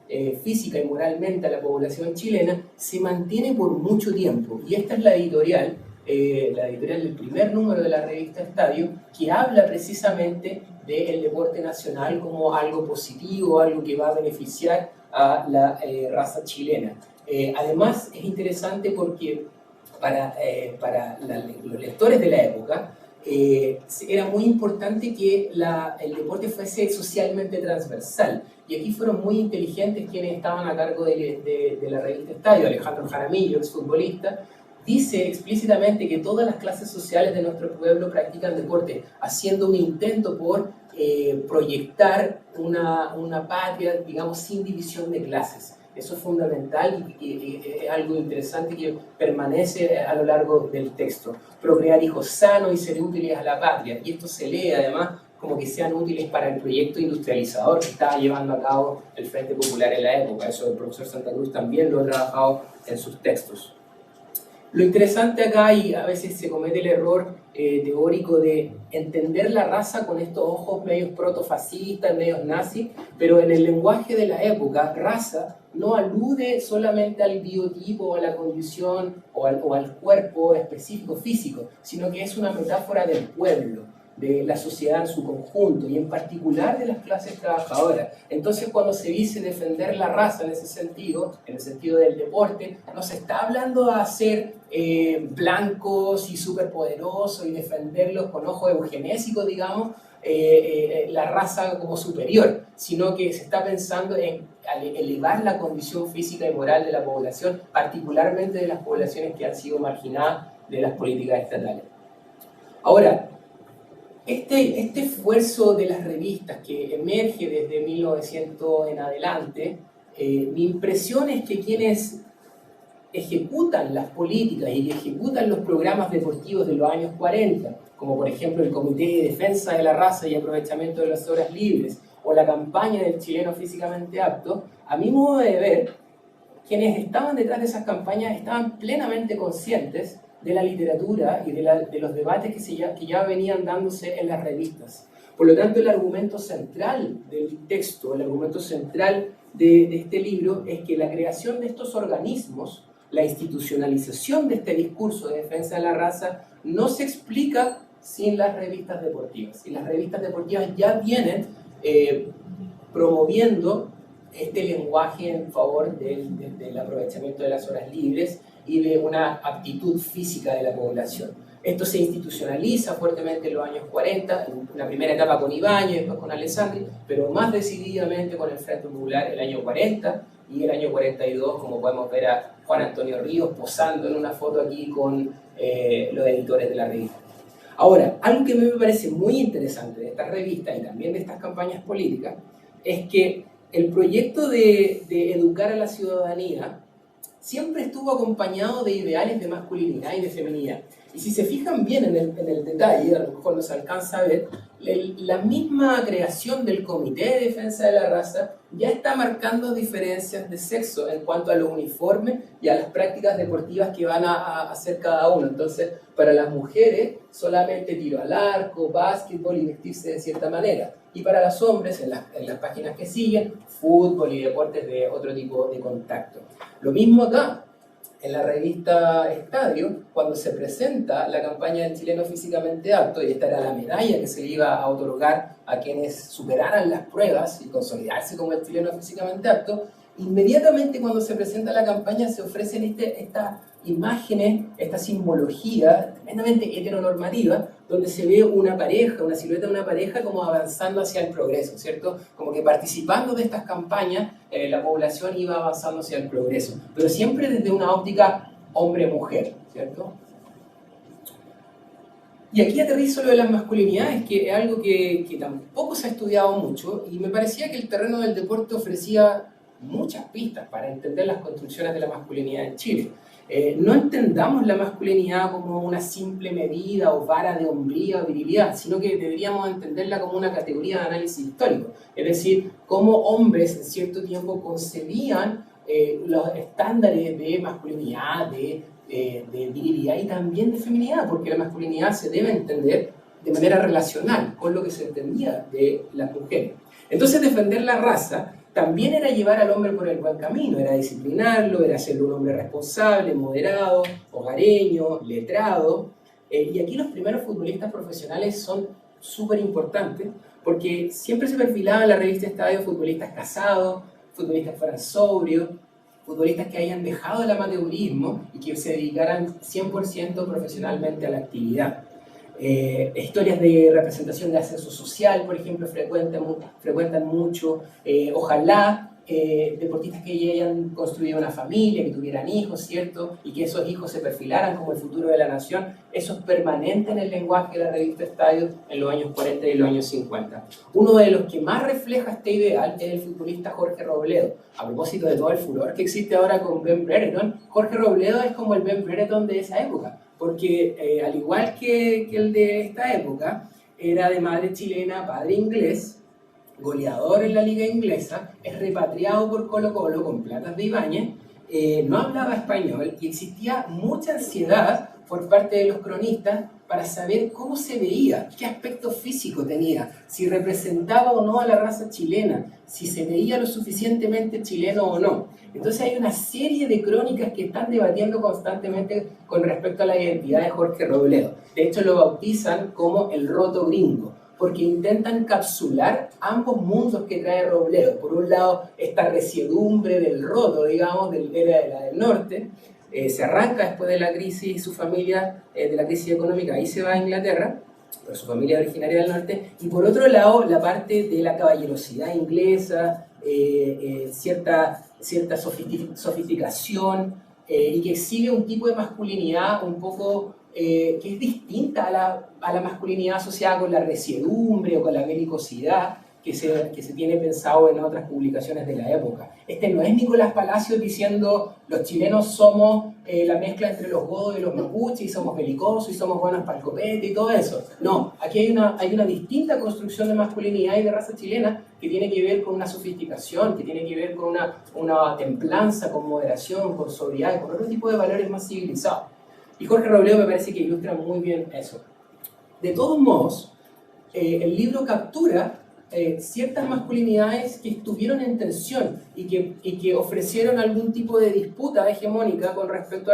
física y moralmente a la población chilena, se mantiene por mucho tiempo. Y esta es la editorial del primer número de la revista Estadio, que habla precisamente del deporte nacional como algo positivo, algo que va a beneficiar a la raza chilena. Además, es interesante porque para los lectores de la época era muy importante que el deporte fuese socialmente transversal. Y aquí fueron muy inteligentes quienes estaban a cargo de la revista Estadio. Alejandro Jaramillo, exfutbolista, dice explícitamente que todas las clases sociales de nuestro pueblo practican deporte, haciendo un intento por proyectar una patria, digamos, sin división de clases. Eso es fundamental y es algo interesante que permanece a lo largo del texto. Procrear hijos sanos y ser útiles a la patria. Y esto se lee además como que sean útiles para el proyecto industrializador que estaba llevando a cabo el Frente Popular en la época. Eso el profesor Santa Cruz también lo ha trabajado en sus textos. Lo interesante acá, y a veces se comete el error teórico de entender la raza con estos ojos medios protofascistas, medios nazis, pero en el lenguaje de la época, raza no alude solamente al biotipo o a la condición o al cuerpo específico físico, sino que es una metáfora del pueblo, de la sociedad en su conjunto y en particular de las clases trabajadoras. Entonces, cuando se dice defender la raza en ese sentido, en el sentido del deporte, no se está hablando de hacer blancos y superpoderosos y defenderlos con ojo eugenésico, digamos, la raza como superior, sino que se está pensando en elevar la condición física y moral de la población, particularmente de las poblaciones que han sido marginadas de las políticas estatales. Ahora, este esfuerzo de las revistas que emerge desde 1900 en adelante, mi impresión es que quienes ejecutan las políticas y que ejecutan los programas deportivos de los años 40, como por ejemplo el Comité de Defensa de la Raza y Aprovechamiento de las Horas Libres, o la campaña del chileno físicamente apto, a mi modo de ver, quienes estaban detrás de esas campañas estaban plenamente conscientes de la literatura y de los debates que ya venían dándose en las revistas. Por lo tanto, el argumento central del texto, el argumento central de este libro es que la creación de estos organismos, la institucionalización de este discurso de defensa de la raza, no se explica sin las revistas deportivas. Y las revistas deportivas ya vienen promoviendo este lenguaje en favor del aprovechamiento de las horas libres y de una aptitud física de la población. Esto se institucionaliza fuertemente en los años 40, en una primera etapa con Ibáñez, después con Alessandri, pero más decididamente con el Frente Popular el año 40 y el año 42, como podemos ver a Juan Antonio Ríos posando en una foto aquí con los editores de la revista. Ahora, algo que a mí me parece muy interesante de esta revista y también de estas campañas políticas es que el proyecto de educar a la ciudadanía siempre estuvo acompañado de ideales de masculinidad y de feminidad. Y si se fijan bien en el detalle, a lo mejor no se alcanza a ver, la misma creación del Comité de Defensa de la Raza ya está marcando diferencias de sexo en cuanto a los uniformes y a las prácticas deportivas que van a hacer cada uno. Entonces, para las mujeres, solamente tiro al arco, básquetbol y vestirse de cierta manera. Y para los hombres, en las páginas que siguen, fútbol y deportes de otro tipo de contacto. Lo mismo acá. En la revista Estadio, cuando se presenta la campaña del chileno físicamente apto, y esta era la medalla que se iba a otorgar a quienes superaran las pruebas y consolidarse como el chileno físicamente apto, inmediatamente cuando se presenta la campaña se ofrecen estas imágenes, esta simbología tremendamente heteronormativa, donde se ve una pareja, una silueta de una pareja como avanzando hacia el progreso, ¿cierto? Como que participando de estas campañas, la población iba avanzando hacia el progreso, pero siempre desde una óptica hombre-mujer, ¿cierto? Y aquí aterrizo lo de las masculinidades, que es algo que tampoco se ha estudiado mucho, y me parecía que el terreno del deporte ofrecía muchas pistas para entender las construcciones de la masculinidad en Chile. No entendamos la masculinidad como una simple medida o vara de hombría o virilidad, sino que deberíamos entenderla como una categoría de análisis histórico. Es decir, cómo hombres en cierto tiempo concebían los estándares de masculinidad, de virilidad y también de feminidad, porque la masculinidad se debe entender de manera relacional con lo que se entendía de las mujeres. Entonces, defender la raza también era llevar al hombre por el buen camino, era disciplinarlo, era hacerlo un hombre responsable, moderado, hogareño, letrado. Y aquí los primeros futbolistas profesionales son súper importantes, porque siempre se perfilaban en la revista Estadio futbolistas casados, futbolistas que fueran sobrios, futbolistas que hayan dejado el amateurismo y que se dedicaran 100% profesionalmente a la actividad. Historias de representación de ascenso social, por ejemplo, frecuentan mucho. Ojalá deportistas que ya hayan construido una familia, que tuvieran hijos, ¿cierto? Y que esos hijos se perfilaran como el futuro de la nación. Eso es permanente en el lenguaje de la revista Estadio en los años 40 y los años 50. Uno de los que más refleja este ideal es el futbolista Jorge Robledo. A propósito de todo el furor que existe ahora con Ben Brereton, Jorge Robledo es como el Ben Brereton de esa época, porque al igual que el de esta época, era de madre chilena, padre inglés, goleador en la liga inglesa, es repatriado por Colo-Colo con platas de Ibáñez, no hablaba español y existía mucha ansiedad por parte de los cronistas para saber cómo se veía, qué aspecto físico tenía, si representaba o no a la raza chilena, si se veía lo suficientemente chileno o no. Entonces hay una serie de crónicas que están debatiendo constantemente con respecto a la identidad de Jorge Robledo. De hecho lo bautizan como el roto gringo, porque intentan capsular ambos mundos que trae Robledo. Por un lado, esta resiedumbre del roto, digamos, del norte, se arranca después de la crisis, su familia, de la crisis económica, ahí se va a Inglaterra, pero su familia es originaria del norte, y por otro lado, la parte de la caballerosidad inglesa, cierta sofisticación, y que exhibe un tipo de masculinidad un poco que es distinta a la masculinidad asociada con la resiedumbre o con la belicosidad que se tiene pensado en otras publicaciones de la época. Este no es Nicolás Palacios diciendo los chilenos somos la mezcla entre los godos y los mapuches y somos belicosos y somos buenos para el copete y todo eso. No, aquí hay una distinta construcción de masculinidad y de raza chilena que tiene que ver con una sofisticación, que tiene que ver con una templanza, con moderación, con sobriedad y con otro tipo de valores más civilizados. Y Jorge Robledo me parece que ilustra muy bien eso. De todos modos, el libro captura ciertas masculinidades que estuvieron en tensión y que ofrecieron algún tipo de disputa hegemónica con respecto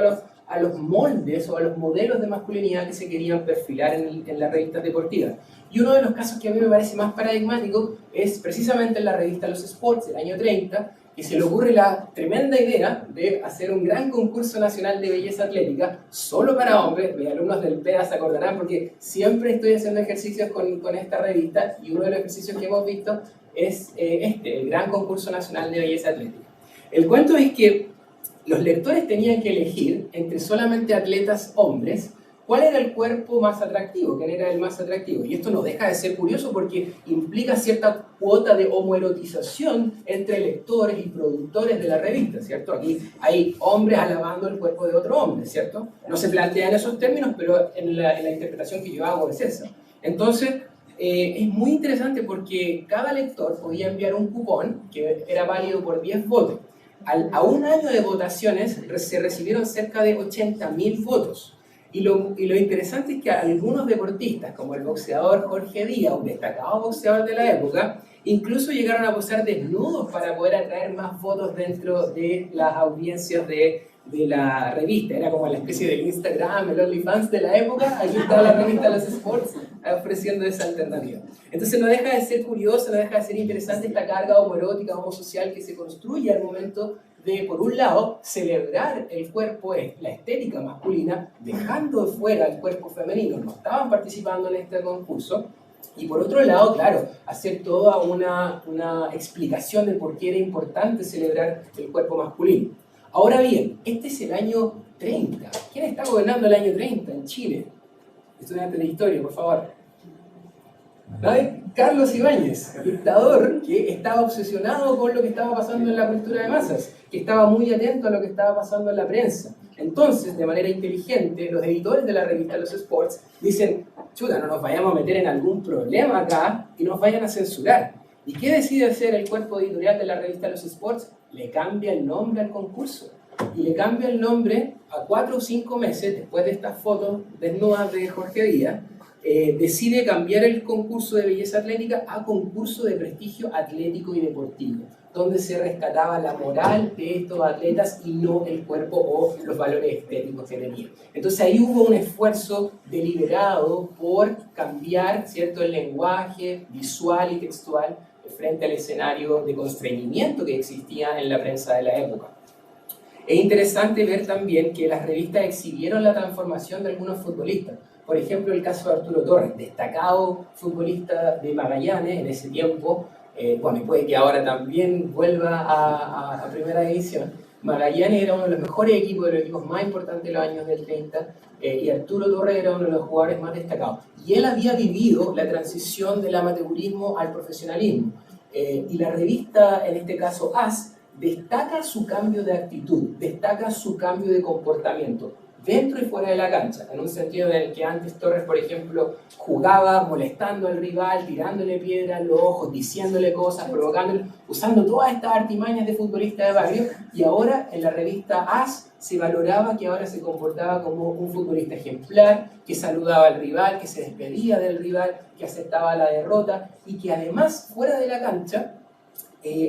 a los moldes o a los modelos de masculinidad que se querían perfilar en las revistas deportivas. Y uno de los casos que a mí me parece más paradigmático es precisamente en la revista Los Sports, del año 30, que se le ocurre la tremenda idea de hacer un gran concurso nacional de belleza atlética solo para hombres. Mis alumnos del PEA se acordarán porque siempre estoy haciendo ejercicios con esta revista y uno de los ejercicios que hemos visto es el gran concurso nacional de belleza atlética. El cuento es que los lectores tenían que elegir entre solamente atletas hombres cuál era el cuerpo más atractivo, quién era el más atractivo. Y esto no deja de ser curioso porque implica cierta cuota de homoerotización entre lectores y productores de la revista, ¿cierto? Aquí hay hombres alabando el cuerpo de otro hombre, ¿cierto? No se plantean esos términos, pero en la interpretación que yo hago es esa. Entonces, es muy interesante porque cada lector podía enviar un cupón que era válido por 10 votos. A un año de votaciones se recibieron cerca de 80.000 votos. Y lo interesante es que algunos deportistas, como el boxeador Jorge Díaz, un destacado boxeador de la época, incluso llegaron a posar desnudos para poder atraer más votos dentro de las audiencias de la revista. Era como la especie del Instagram, el OnlyFans de la época. Aquí está la revista Los Sports ofreciendo esa alternativa. Entonces no deja de ser curioso, no deja de ser interesante esta carga homoerótica, homosocial que se construye al momento de, por un lado, celebrar el cuerpo, la estética masculina, dejando de fuera el cuerpo femenino. No estaban participando en este concurso. Y por otro lado, claro, hacer toda una explicación de por qué era importante celebrar el cuerpo masculino. Ahora bien, este es el año 30. ¿Quién está gobernando el año 30 en Chile? Estudiantes de historia, por favor. Carlos Ibáñez, dictador que estaba obsesionado con lo que estaba pasando en la cultura de masas, que estaba muy atento a lo que estaba pasando en la prensa. Entonces, de manera inteligente, los editores de la revista Los Sports dicen, chuta, no nos vayamos a meter en algún problema acá y nos vayan a censurar. ¿Y qué decide hacer el cuerpo editorial de la revista Los Sports? Le cambia el nombre al concurso. Y le cambia el nombre a 4 o 5 meses después de estas fotos desnudas de Jorge Díaz. Decide cambiar el concurso de belleza atlética a concurso de prestigio atlético y deportivo, donde se rescataba la moral de estos atletas y no el cuerpo o los valores estéticos que tenían. Entonces ahí hubo un esfuerzo deliberado por cambiar, ¿cierto?, el lenguaje visual y textual frente al escenario de constreñimiento que existía en la prensa de la época. Es interesante ver también que las revistas exhibieron la transformación de algunos futbolistas. Por ejemplo, el caso de Arturo Torres, destacado futbolista de Magallanes en ese tiempo, bueno, y puede que ahora también vuelva a primera división. Magallanes era uno de los mejores equipos, de los equipos más importantes de los años del 30, y Arturo Torres era uno de los jugadores más destacados. Y él había vivido la transición del amateurismo al profesionalismo. Y la revista, en este caso AS, destaca su cambio de actitud, destaca su cambio de comportamiento, dentro y fuera de la cancha, en un sentido en el que antes Torres, por ejemplo, jugaba molestando al rival, tirándole piedra en los ojos, diciéndole cosas, provocándole, usando todas estas artimañas de futbolista de barrio, y ahora en la revista AS se valoraba que ahora se comportaba como un futbolista ejemplar, que saludaba al rival, que se despedía del rival, que aceptaba la derrota, y que además, fuera de la cancha,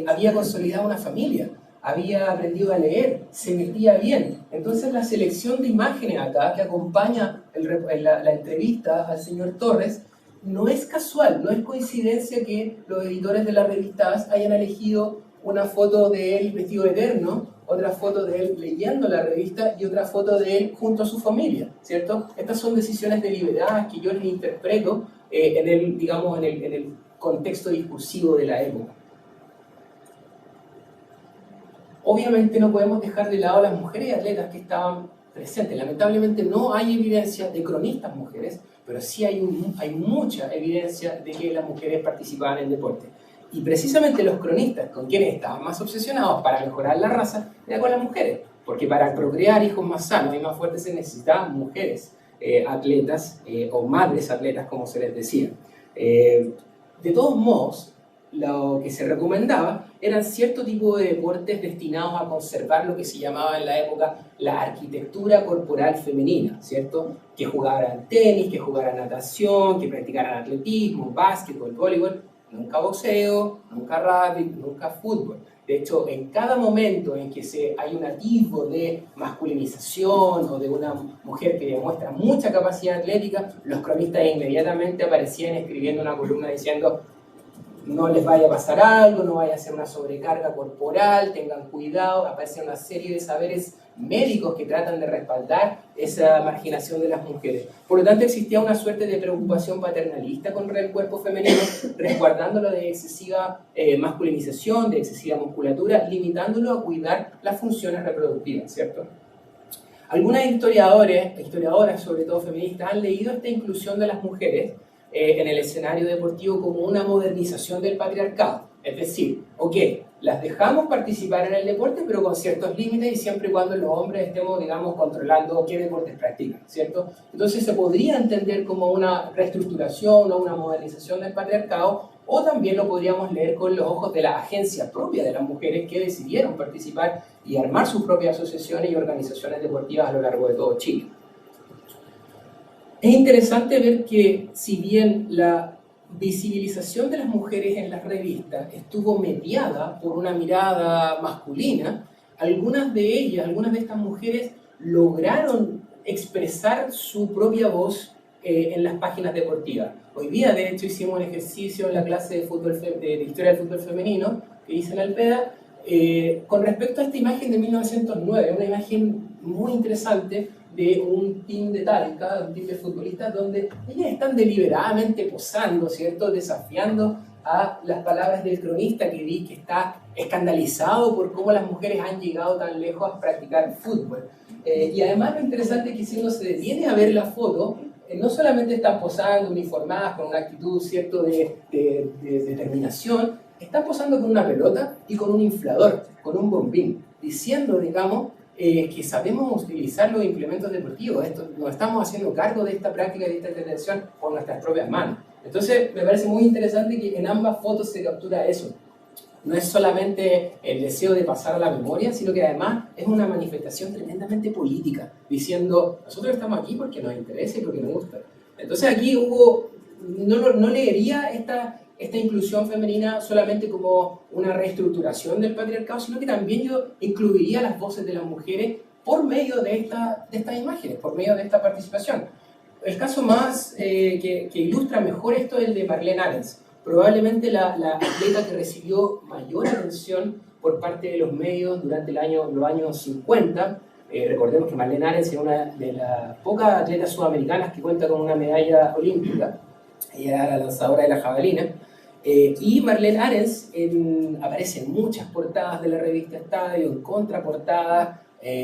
había consolidado una familia, había aprendido a leer, se metía bien. Entonces la selección de imágenes acá que acompaña la entrevista al señor Torres no es casual, no es coincidencia que los editores de las revistas hayan elegido una foto de él vestido de terno, otra foto de él leyendo la revista y otra foto de él junto a su familia, ¿cierto? Estas son decisiones deliberadas que yo les interpreto en el contexto discursivo de la época. Obviamente no podemos dejar de lado a las mujeres atletas que estaban presentes. Lamentablemente no hay evidencia de cronistas mujeres, pero sí hay mucha evidencia de que las mujeres participaban en deporte. Y precisamente los cronistas con quienes estaban más obsesionados para mejorar la raza era con las mujeres, porque para procrear hijos más sanos y más fuertes se necesitaban mujeres atletas o madres atletas, como se les decía. De todos modos, lo que se recomendaba eran cierto tipo de deportes destinados a conservar lo que se llamaba en la época la arquitectura corporal femenina, ¿cierto? Que jugaran tenis, que jugaran natación, que practicaran atletismo, básquetbol, voleibol, nunca boxeo, nunca rugby, nunca fútbol. De hecho, en cada momento en que hay un atisbo de masculinización o de una mujer que demuestra mucha capacidad atlética, los cronistas inmediatamente aparecían escribiendo una columna diciendo: no les vaya a pasar algo, no vaya a ser una sobrecarga corporal, tengan cuidado. Aparece una serie de saberes médicos que tratan de respaldar esa marginación de las mujeres. Por lo tanto, existía una suerte de preocupación paternalista contra el cuerpo femenino, resguardándolo de excesiva masculinización, de excesiva musculatura, limitándolo a cuidar las funciones reproductivas, ¿cierto? Algunas historiadoras, sobre todo feministas, han leído esta inclusión de las mujeres en el escenario deportivo como una modernización del patriarcado. Es decir, ok, las dejamos participar en el deporte, pero con ciertos límites y siempre y cuando los hombres estemos, digamos, controlando qué deportes practican, ¿cierto? Entonces se podría entender como una reestructuración o una modernización del patriarcado, o también lo podríamos leer con los ojos de la agencia propia de las mujeres que decidieron participar y armar sus propias asociaciones y organizaciones deportivas a lo largo de todo Chile. Es interesante ver que, si bien la visibilización de las mujeres en las revistas estuvo mediada por una mirada masculina, algunas de estas mujeres lograron expresar su propia voz en las páginas deportivas. Hoy día, de hecho, hicimos un ejercicio en la clase de historia del fútbol femenino que hice en Alpeda con respecto a esta imagen de 1909, una imagen muy interesante de un team de Talca, un team de futbolistas, donde ellas están deliberadamente posando, ¿cierto? Desafiando a las palabras del cronista que vi que está escandalizado por cómo las mujeres han llegado tan lejos a practicar fútbol. Y además lo interesante es que si uno se detiene a ver la foto, no solamente están posando uniformadas con una actitud, ¿cierto?, de determinación, están posando con una pelota y con un inflador, con un bombín, diciendo, digamos, que sabemos utilizar los implementos deportivos. Nos estamos haciendo cargo de esta práctica y de esta intervención con nuestras propias manos. Entonces, me parece muy interesante que en ambas fotos se captura eso. No es solamente el deseo de pasar a la memoria, sino que además es una manifestación tremendamente política, diciendo, nosotros estamos aquí porque nos interesa y porque nos gusta. Entonces aquí no leería esta inclusión femenina solamente como una reestructuración del patriarcado, sino que también yo incluiría las voces de las mujeres por medio de estas imágenes, por medio de esta participación. El caso más que ilustra mejor esto es el de Marlene Arens, probablemente la atleta que recibió mayor atención por parte de los medios durante los años 50. Recordemos que Marlene Arens es una de las pocas atletas sudamericanas que cuenta con una medalla olímpica. Ella era la lanzadora de la jabalina. Y Marlene Arens aparece en muchas portadas de la revista Estadio, en contraportadas.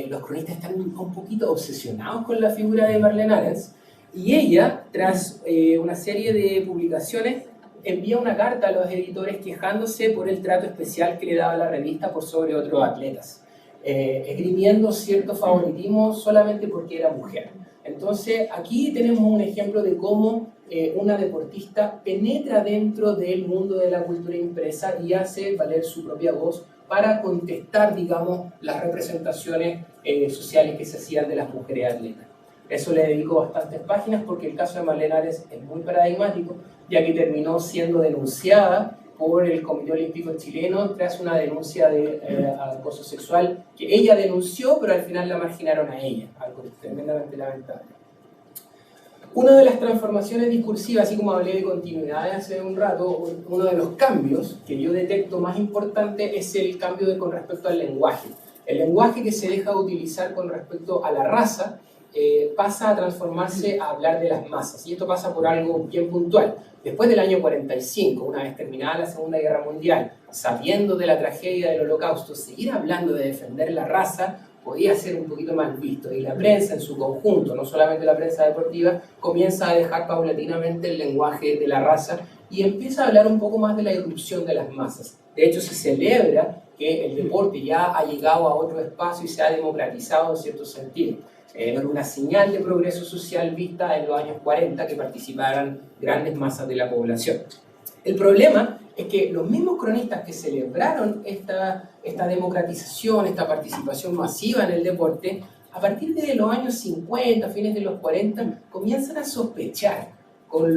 Los cronistas están un poquito obsesionados con la figura de Marlene Arens. Y ella, tras una serie de publicaciones, envía una carta a los editores quejándose por el trato especial que le daba la revista por sobre otros atletas, esgrimiendo cierto favoritismo solamente porque era mujer. Entonces, aquí tenemos un ejemplo de cómo una deportista penetra dentro del mundo de la cultura impresa y hace valer su propia voz para contestar, digamos, las representaciones sociales que se hacían de las mujeres atletas. Eso le dedico bastantes páginas porque el caso de Marlene Arens es muy paradigmático, ya que terminó siendo denunciada por el Comité Olímpico Chileno tras una denuncia de acoso sexual que ella denunció, pero al final la marginaron a ella, algo tremendamente lamentable. Una de las transformaciones discursivas, así como hablé de continuidad hace un rato, uno de los cambios que yo detecto más importante es el cambio con respecto al lenguaje. El lenguaje que se deja de utilizar con respecto a la raza pasa a transformarse a hablar de las masas, y esto pasa por algo bien puntual. Después del año 45, una vez terminada la Segunda Guerra Mundial, sabiendo de la tragedia del Holocausto, seguir hablando de defender la raza podía ser un poquito mal visto, y la prensa en su conjunto, no solamente la prensa deportiva, comienza a dejar paulatinamente el lenguaje de la raza y empieza a hablar un poco más de la irrupción de las masas. De hecho, se celebra que el deporte ya ha llegado a otro espacio y se ha democratizado en cierto sentido. Era una señal de progreso social vista en los años 40 que participaran grandes masas de la población. El problema es que los mismos cronistas que celebraron esta democratización, esta participación masiva en el deporte, a partir de los años 50, fines de los 40, comienzan a sospechar con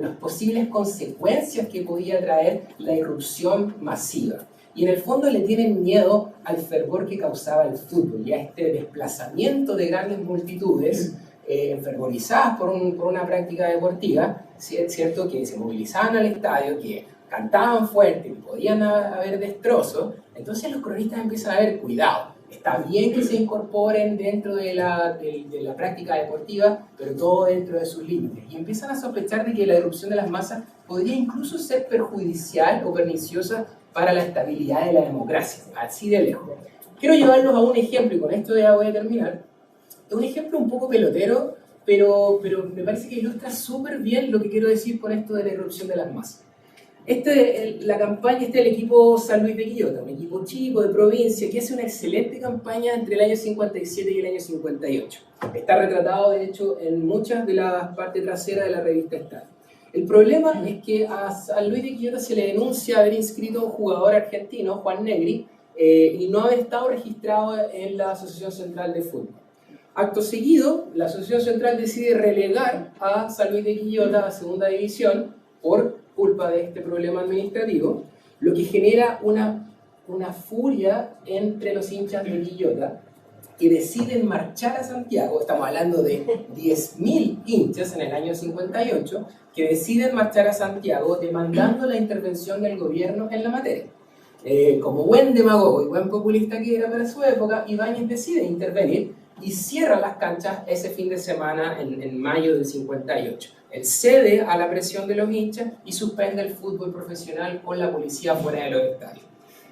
las posibles consecuencias que podía traer la irrupción masiva. Y en el fondo le tienen miedo al fervor que causaba el fútbol y a este desplazamiento de grandes multitudes enfervorizadas por una práctica deportiva, ¿cierto? Que se movilizaban al estadio, que cantaban fuerte, que podían haber destrozos. Entonces los cronistas empiezan a ver, cuidado, está bien que se incorporen dentro de la práctica deportiva, pero todo dentro de sus límites. Y empiezan a sospechar de que la irrupción de las masas podría incluso ser perjudicial o perniciosa para la estabilidad de la democracia, así de lejos. Quiero llevarlos a un ejemplo, y con esto ya voy a terminar. Es un ejemplo un poco pelotero, pero me parece que ilustra súper bien lo que quiero decir con esto de la irrupción de las masas. La campaña del equipo San Luis de Quillota, un equipo chico de provincia que hace una excelente campaña entre el año 57 y el año 58. Está retratado, de hecho, en muchas de las partes traseras de la revista Estadio. El problema es que a San Luis de Quillota se le denuncia haber inscrito a un jugador argentino, Juan Negri, y no haber estado registrado en la Asociación Central de Fútbol. Acto seguido, la Asociación Central decide relegar a San Luis de Quillota a segunda división por culpa de este problema administrativo, lo que genera una furia entre los hinchas de Quillota que deciden marchar a Santiago. Estamos hablando de 10.000 hinchas en el año 58 que deciden marchar a Santiago demandando la intervención del gobierno en la materia. Como buen demagogo y buen populista que era para su época, Ibáñez decide intervenir y cierra las canchas ese fin de semana en mayo del 58. Él cede a la presión de los hinchas y suspende el fútbol profesional con la policía fuera de los estadios.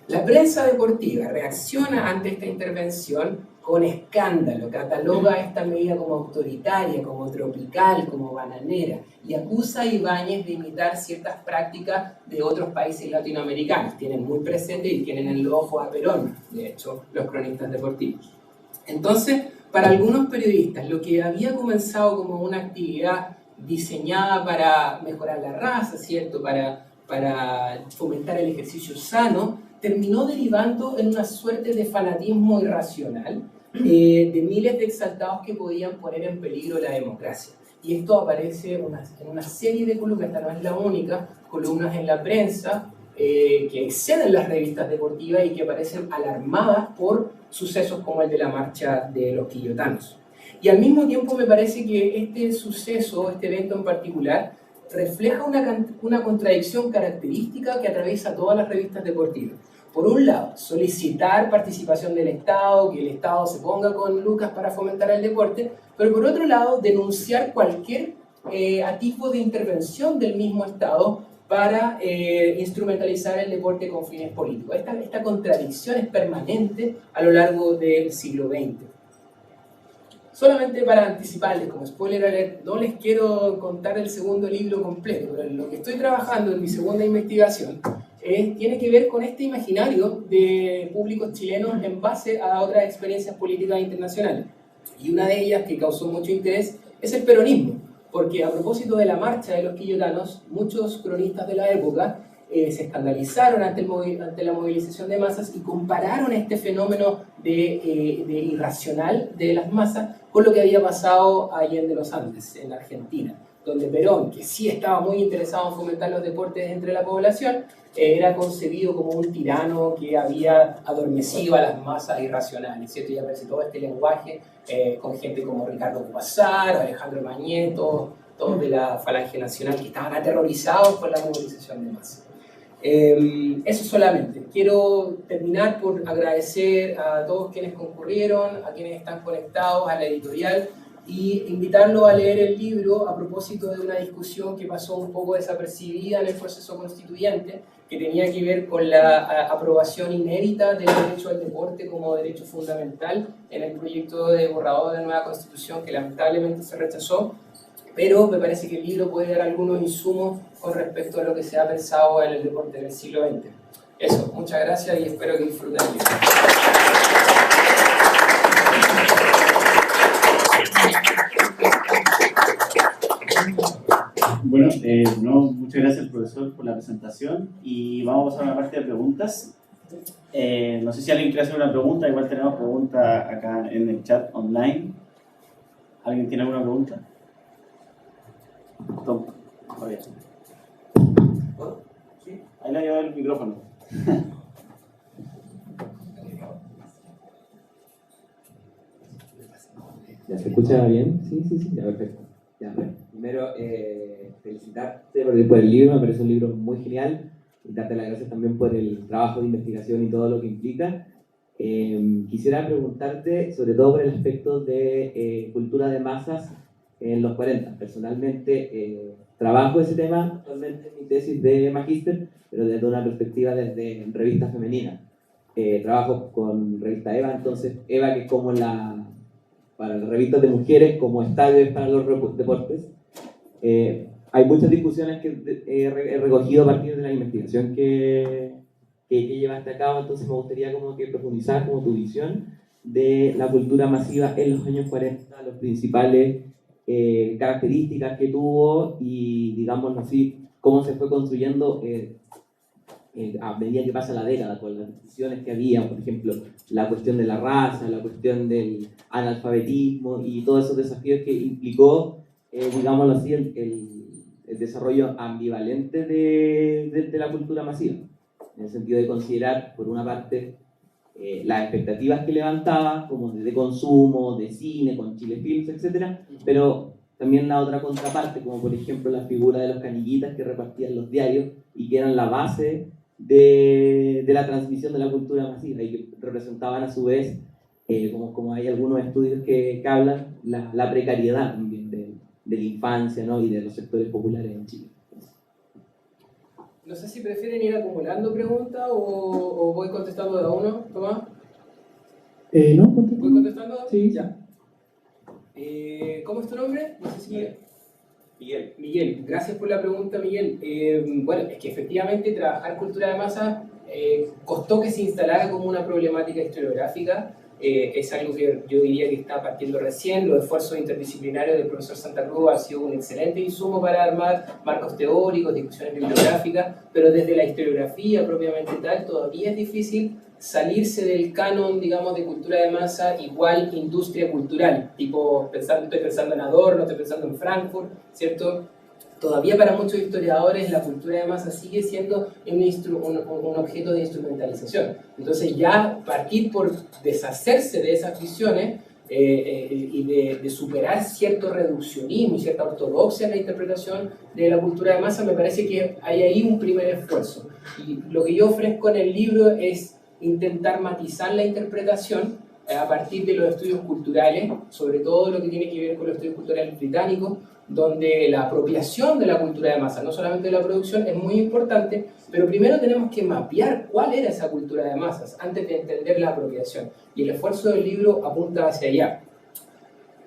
La prensa deportiva reacciona ante esta intervención con escándalo, cataloga esta medida como autoritaria, como tropical, como bananera, y acusa a Ibáñez de imitar ciertas prácticas de otros países latinoamericanos. Tienen muy presente y tienen en los ojos a Perón, de hecho, los cronistas deportivos. Entonces, para algunos periodistas, lo que había comenzado como una actividad diseñada para mejorar la raza, ¿cierto? Para fomentar el ejercicio sano, terminó derivando en una suerte de fanatismo irracional de miles de exaltados que podían poner en peligro la democracia. Y esto aparece en una serie de columnas, esta no es la única, columnas en la prensa que exceden las revistas deportivas y que aparecen alarmadas por sucesos como el de la marcha de los quillotanos. Y al mismo tiempo me parece que este suceso, este evento en particular, refleja una contradicción característica que atraviesa todas las revistas deportivas. Por un lado, solicitar participación del Estado, que el Estado se ponga con lucas para fomentar el deporte, pero por otro lado, denunciar cualquier atisbo de intervención del mismo Estado para instrumentalizar el deporte con fines políticos. Esta contradicción es permanente a lo largo del siglo XX. Solamente para anticiparles, como spoiler alert, no les quiero contar el segundo libro completo, pero lo que estoy trabajando en mi segunda investigación tiene que ver con este imaginario de públicos chilenos en base a otras experiencias políticas internacionales. Y una de ellas que causó mucho interés es el peronismo, porque a propósito de la marcha de los quillotanos, muchos cronistas de la época se escandalizaron ante la movilización de masas y compararon este fenómeno de irracional de las masas con lo que había pasado allende los Andes, en Argentina, donde Perón, que sí estaba muy interesado en fomentar los deportes entre la población, era concebido como un tirano que había adormecido a las masas irracionales, ¿cierto? Y aparece todo este lenguaje con gente como Ricardo Pazar, Alejandro Mañeto, todos de la Falange Nacional que estaban aterrorizados por la movilización de masas. Eso solamente. Quiero terminar por agradecer a todos quienes concurrieron, a quienes están conectados a la editorial y invitarlos a leer el libro a propósito de una discusión que pasó un poco desapercibida en el proceso constituyente, que tenía que ver con la aprobación inédita del derecho al deporte como derecho fundamental en el proyecto de borrador de nueva constitución que lamentablemente se rechazó, pero me parece que el libro puede dar algunos insumos con respecto a lo que se ha pensado en el deporte del siglo XX. Eso, muchas gracias y espero que disfruten el libro. Bueno, No, muchas gracias, profesor, por la presentación y vamos a pasar a una parte de preguntas. No sé si alguien quiere hacer una pregunta, igual tenemos preguntas acá en el chat online. ¿Alguien tiene alguna pregunta? Tom, Fabián. Ahí le llevo el micrófono. ¿Ya se escucha bien? Sí, ya perfecto. Ya, bueno, primero felicitarte por el libro, me parece un libro muy genial y darte las gracias también por el trabajo de investigación y todo lo que implica. Quisiera preguntarte sobre todo por el aspecto de cultura de masas en los 40. Personalmente trabajo ese tema actualmente en mi tesis de magíster, pero desde una perspectiva desde revistas femeninas. Trabajo con revista Eva, entonces Eva, que es como para las revistas de mujeres, como estadios para los deportes. Hay muchas discusiones que he recogido a partir de la investigación que llevaste a cabo, entonces me gustaría como que profundizar como tu visión de la cultura masiva en los años 40, las principales características que tuvo y, digámoslo así, cómo se fue construyendo a medida que pasa la década, con las decisiones que había, por ejemplo, la cuestión de la raza, la cuestión del analfabetismo y todos esos desafíos que implicó, digámoslo así, el desarrollo ambivalente de la cultura masiva, en el sentido de considerar, por una parte, las expectativas que levantaba, como de consumo, de cine, con Chile Films, etc., pero también la otra contraparte, como por ejemplo la figura de los canillitas que repartían los diarios y que eran la base de la transmisión de la cultura masiva y que representaban a su vez, como hay algunos estudios que hablan, la precariedad también de la infancia, ¿no? Y de los sectores populares en Chile. No sé si prefieren ir acumulando preguntas o voy contestando de a uno, Tomás. No, ¿Voy contestando? Sí. Ya. ¿Cómo es tu nombre? No sé si... Miguel, gracias por la pregunta, Miguel. Bueno, es que efectivamente trabajar cultura de masa costó que se instalara como una problemática historiográfica. Es algo que yo diría que está partiendo recién. Los esfuerzos interdisciplinarios del profesor Santa Cruz han sido un excelente insumo para armar marcos teóricos, discusiones bibliográficas, pero desde la historiografía propiamente tal todavía es difícil salirse del canon, digamos, de cultura de masa igual industria cultural, tipo, estoy pensando en Adorno, estoy pensando en Frankfurt, ¿cierto? Todavía para muchos historiadores la cultura de masa sigue siendo un objeto de instrumentalización. Entonces ya partir por deshacerse de esas visiones y de superar cierto reduccionismo y cierta ortodoxia en la interpretación de la cultura de masa, me parece que hay ahí un primer esfuerzo. Y lo que yo ofrezco en el libro es intentar matizar la interpretación a partir de los estudios culturales, sobre todo lo que tiene que ver con los estudios culturales británicos, donde la apropiación de la cultura de masa, no solamente de la producción, es muy importante, pero primero tenemos que mapear cuál era esa cultura de masas antes de entender la apropiación. Y el esfuerzo del libro apunta hacia allá.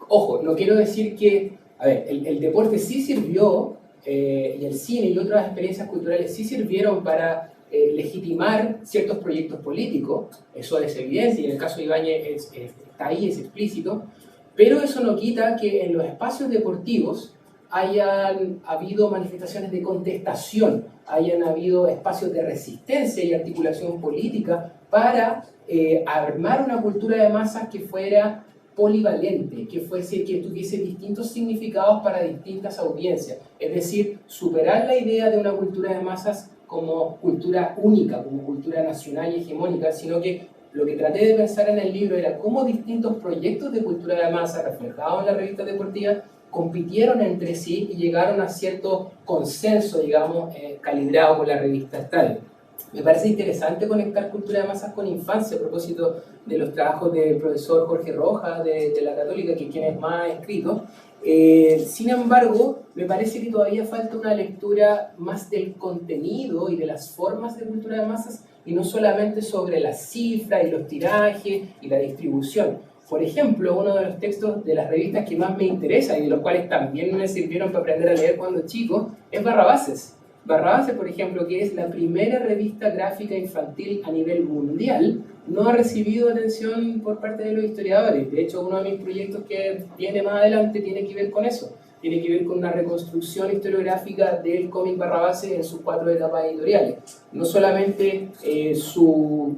Ojo, no quiero decir que, a ver, el deporte sí sirvió, y el cine y otras experiencias culturales sí sirvieron para legitimar ciertos proyectos políticos, eso es evidente, y en el caso de Ibáñez está ahí, es explícito, pero eso no quita que en los espacios deportivos hayan habido manifestaciones de contestación, hayan habido espacios de resistencia y articulación política para armar una cultura de masas que fuera polivalente, que tuviese distintos significados para distintas audiencias, es decir, superar la idea de una cultura de masas como cultura única, como cultura nacional y hegemónica, sino que lo que traté de pensar en el libro era cómo distintos proyectos de cultura de masa reflejados en las revistas deportivas compitieron entre sí y llegaron a cierto consenso, digamos, calibrado con la revista Estadio. Me parece interesante conectar cultura de masas con infancia a propósito de los trabajos del profesor Jorge Rojas de la Católica, que es quien es más escrito. Sin embargo, me parece que todavía falta una lectura más del contenido y de las formas de cultura de masas y no solamente sobre las cifras y los tirajes y la distribución. Por ejemplo, uno de los textos de las revistas que más me interesa y de los cuales también me sirvieron para aprender a leer cuando chico es Barrabases. Barrabases, por ejemplo, que es la primera revista gráfica infantil a nivel mundial, no ha recibido atención por parte de los historiadores. De hecho, uno de mis proyectos que viene más adelante tiene que ver con eso. tiene que ver con una reconstrucción historiográfica del cómic Barrabases en sus 4 etapas editoriales. No solamente su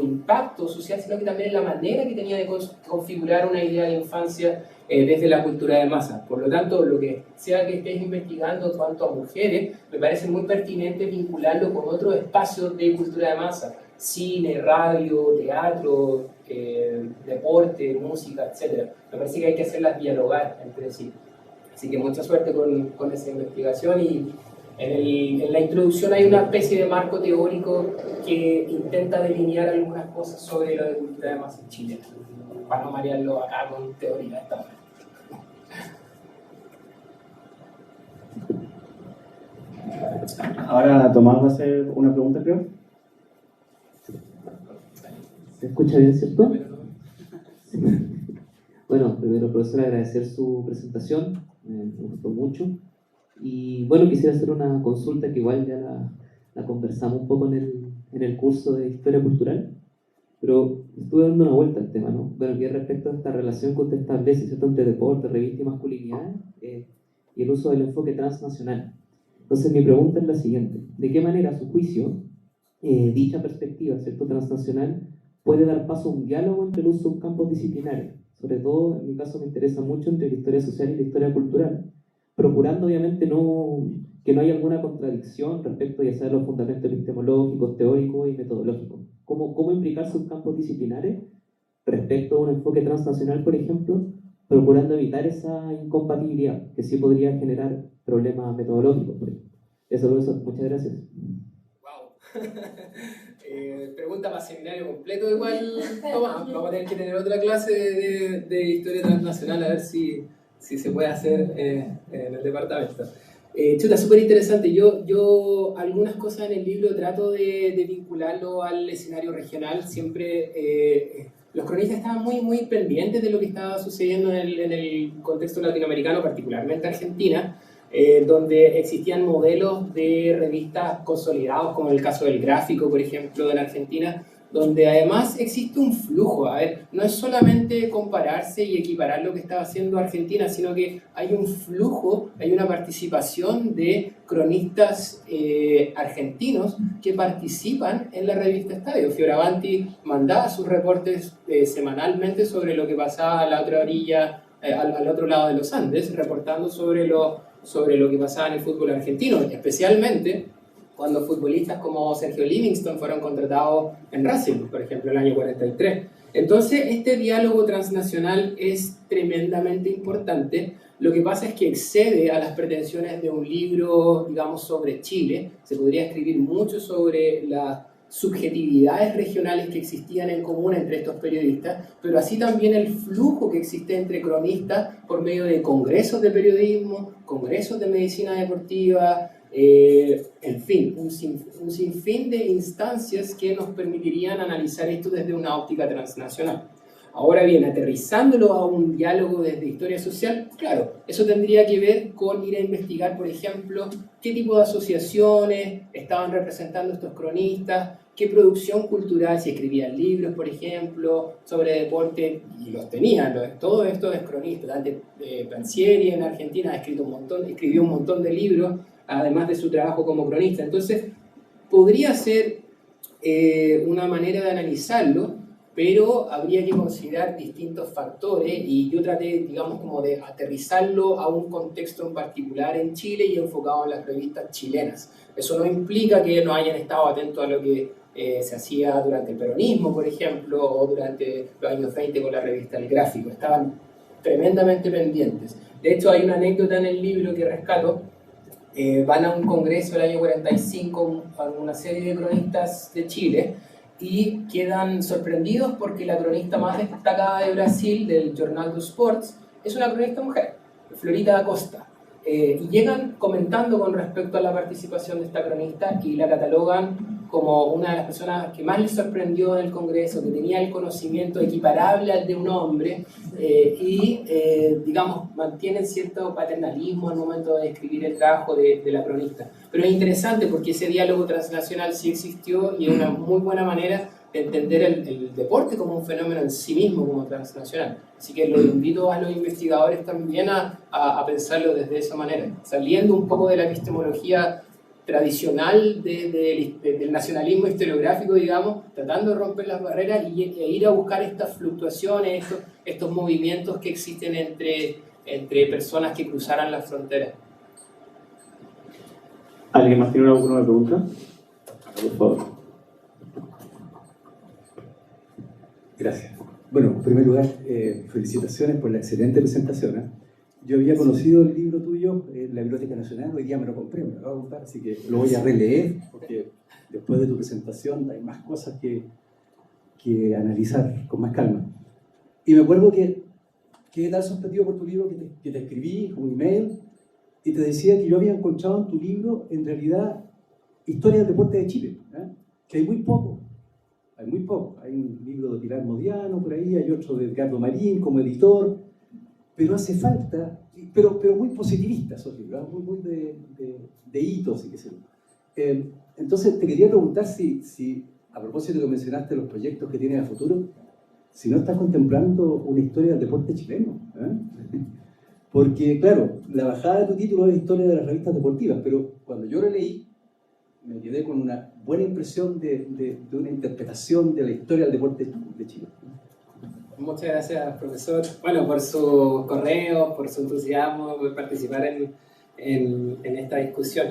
impacto social, sino que también la manera que tenía de configurar una idea de infancia desde la cultura de masa. Por lo tanto, lo que sea que estés investigando en cuanto a mujeres, me parece muy pertinente vincularlo con otros espacios de cultura de masa: cine, radio, teatro, deporte, música, etc. Me parece que hay que hacerlas dialogar entre sí. Así que mucha suerte con esa investigación, y en la introducción hay una especie de marco teórico que intenta delinear algunas cosas sobre lo de cultura de masa en Chile, para no marearlo acá con teoría esta vez. Ahora Tomás va a hacer una pregunta, creo. ¿Se escucha bien, cierto? Bueno, primero, profesor, agradecer su presentación, me gustó mucho. Y bueno, quisiera hacer una consulta que igual ya la conversamos un poco en el curso de Historia Cultural, pero estuve dando una vuelta al tema, ¿no? Bueno, que respecto a esta relación que usted establece, ¿cierto?, entre deporte, revista y masculinidad, y el uso del enfoque transnacional. Entonces, mi pregunta es la siguiente: ¿de qué manera, a su juicio, dicha perspectiva, ¿cierto?, transnacional, puede dar paso a un diálogo entre los subcampos disciplinares? Sobre todo, en mi caso, me interesa mucho entre la historia social y la historia cultural, procurando obviamente que no haya alguna contradicción respecto ya sea de los fundamentos epistemológicos, teóricos y metodológicos. ¿Cómo implicar subcampos disciplinares respecto a un enfoque transnacional, por ejemplo, procurando evitar esa incompatibilidad que sí podría generar problemas metodológicos, por ejemplo? Eso, muchas gracias. Wow. Pregunta para seminario completo igual, Tomás. Vamos a tener que tener otra clase de historia transnacional, a ver si se puede hacer en el departamento. Chuta, súper interesante. Yo algunas cosas en el libro trato de vincularlo al escenario regional. Siempre los cronistas estaban muy pendientes de lo que estaba sucediendo en el contexto latinoamericano, particularmente Argentina, donde existían modelos de revistas consolidados, como el caso del Gráfico, por ejemplo, en Argentina, donde además existe un flujo. A ver, no es solamente compararse y equiparar lo que estaba haciendo Argentina, sino que hay un flujo, hay una participación de cronistas argentinos que participan en la revista Estadio. Fioravanti mandaba sus reportes semanalmente sobre lo que pasaba a la otra orilla, al otro lado de los Andes, reportando sobre lo que pasaba en el fútbol argentino, especialmente cuando futbolistas como Sergio Livingston fueron contratados en Racing, por ejemplo, el año 43. Entonces, este diálogo transnacional es tremendamente importante. Lo que pasa es que excede a las pretensiones de un libro, digamos, sobre Chile. Se podría escribir mucho sobre las subjetividades regionales que existían en común entre estos periodistas, pero así también el flujo que existe entre cronistas por medio de congresos de periodismo, congresos de medicina deportiva, en fin, un sinfín de instancias que nos permitirían analizar esto desde una óptica transnacional. Ahora bien, aterrizándolo a un diálogo desde historia social, claro, eso tendría que ver con ir a investigar, por ejemplo, qué tipo de asociaciones estaban representando estos cronistas, qué producción cultural, si escribían libros, por ejemplo, sobre deporte, y los tenían, todo esto es cronista. Dante Pansieri en Argentina escribió un montón de libros, además de su trabajo como cronista. Entonces, podría ser una manera de analizarlo, pero habría que considerar distintos factores, y yo traté, digamos, como de aterrizarlo a un contexto en particular en Chile y enfocado en las revistas chilenas. Eso no implica que no hayan estado atentos a lo que se hacía durante el peronismo, por ejemplo, o durante los años 20 con la revista El Gráfico. Estaban tremendamente pendientes. De hecho, hay una anécdota en el libro que rescato. Van a un congreso el año 45 a una serie de cronistas de Chile y quedan sorprendidos porque la cronista más destacada de Brasil, del Jornal do Sports, es una cronista mujer, Florita da Costa. Y llegan comentando con respecto a la participación de esta cronista y la catalogan como una de las personas que más les sorprendió en el Congreso, que tenía el conocimiento equiparable al de un hombre, digamos, mantienen cierto paternalismo al momento de describir el trabajo de la cronista. Pero es interesante porque ese diálogo transnacional sí existió y es una muy buena manera entender el deporte como un fenómeno en sí mismo, como transnacional. Así que los invito a los investigadores también a pensarlo desde esa manera, saliendo un poco de la epistemología tradicional del nacionalismo historiográfico, digamos, tratando de romper las barreras e ir a buscar estas fluctuaciones, estos movimientos que existen entre personas que cruzaran las fronteras. ¿Alguien más tiene alguna pregunta? Por favor. Gracias. Bueno, en primer lugar, felicitaciones por la excelente presentación, ¿eh? Yo había conocido el libro tuyo en la Biblioteca Nacional, hoy día me lo compré, me lo voy a comprar, así que lo voy a releer, porque después de tu presentación hay más cosas que analizar con más calma. Y me acuerdo que quedé tan sorprendido por tu libro que te escribí un email y te decía que yo había encontrado en tu libro, en realidad, historia del deporte de Chile, ¿eh? Que hay muy poco. Hay muy poco. Hay un libro de Pilar Modiano por ahí, hay otro de Edgardo Marín como editor, pero hace falta, pero muy positivista esos libros, muy de hitos y qué sé yo. Entonces te quería preguntar si, a propósito de que mencionaste los proyectos que tienes a futuro, si no estás contemplando una historia del deporte chileno, ¿eh? Porque, claro, la bajada de tu título es historia de las revistas deportivas, pero cuando yo lo leí, me quedé con una buena impresión de una interpretación de la historia del deporte de Chile. Muchas gracias, profesor. Bueno, por su correo, por su entusiasmo, por participar en esta discusión.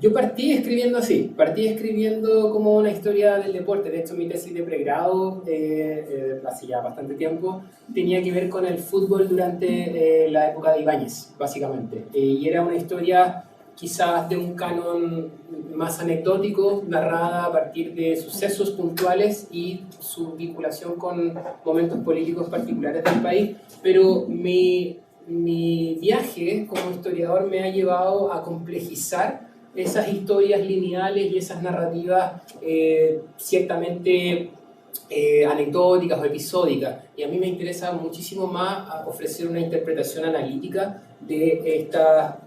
Yo partí escribiendo así, partí escribiendo como una historia del deporte. De hecho, mi tesis de pregrado, hace ya bastante tiempo, tenía que ver con el fútbol durante la época de Ibáñez, básicamente. Y era una historia quizás de un canon más anecdótico, narrada a partir de sucesos puntuales y su vinculación con momentos políticos particulares del país, pero mi viaje como historiador me ha llevado a complejizar esas historias lineales y esas narrativas ciertamente anecdóticas o episódicas, y a mí me interesa muchísimo más ofrecer una interpretación analítica de esta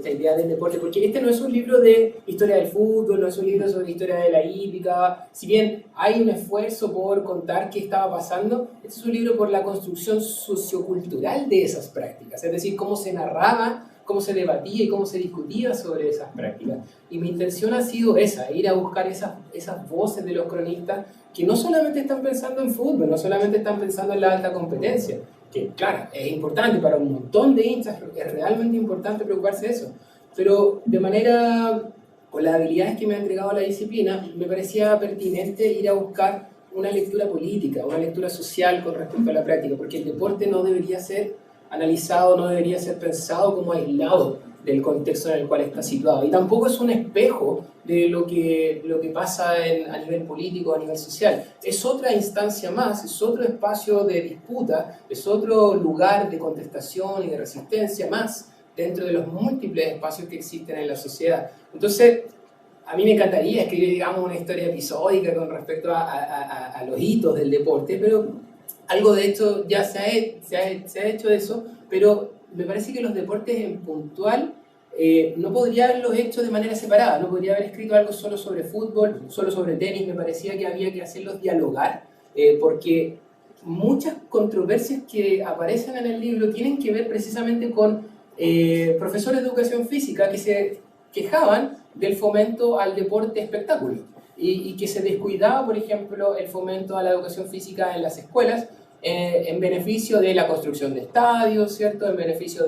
idea del deporte, porque este no es un libro de historia del fútbol, no es un libro sobre historia de la hípica, si bien hay un esfuerzo por contar qué estaba pasando, este es un libro por la construcción sociocultural de esas prácticas, es decir, cómo se narraba, cómo se debatía y cómo se discutía sobre esas prácticas. Y mi intención ha sido esa, ir a buscar esas voces de los cronistas que no solamente están pensando en fútbol, no solamente están pensando en la alta competencia, que claro, es importante para un montón de hinchas, es realmente importante preocuparse de eso, pero de manera, con las habilidades que me ha entregado la disciplina, me parecía pertinente ir a buscar una lectura política, una lectura social con respecto a la práctica, porque el deporte no debería ser analizado, no debería ser pensado como aislado del contexto en el cual está situado, y tampoco es un espejo de lo que pasa a nivel político, a nivel social. Es otra instancia más, es otro espacio de disputa, es otro lugar de contestación y de resistencia más dentro de los múltiples espacios que existen en la sociedad. Entonces, a mí me encantaría escribir, digamos, una historia episódica con respecto a los hitos del deporte, pero algo de esto ya se ha hecho de eso, pero me parece que los deportes en puntual no podría haberlos hecho de manera separada, no podría haber escrito algo solo sobre fútbol, solo sobre tenis, me parecía que había que hacerlos dialogar, porque muchas controversias que aparecen en el libro tienen que ver precisamente con profesores de educación física que se quejaban del fomento al deporte espectáculo y que se descuidaba, por ejemplo, el fomento a la educación física en las escuelas, en beneficio de la construcción de estadios, ¿cierto? En beneficio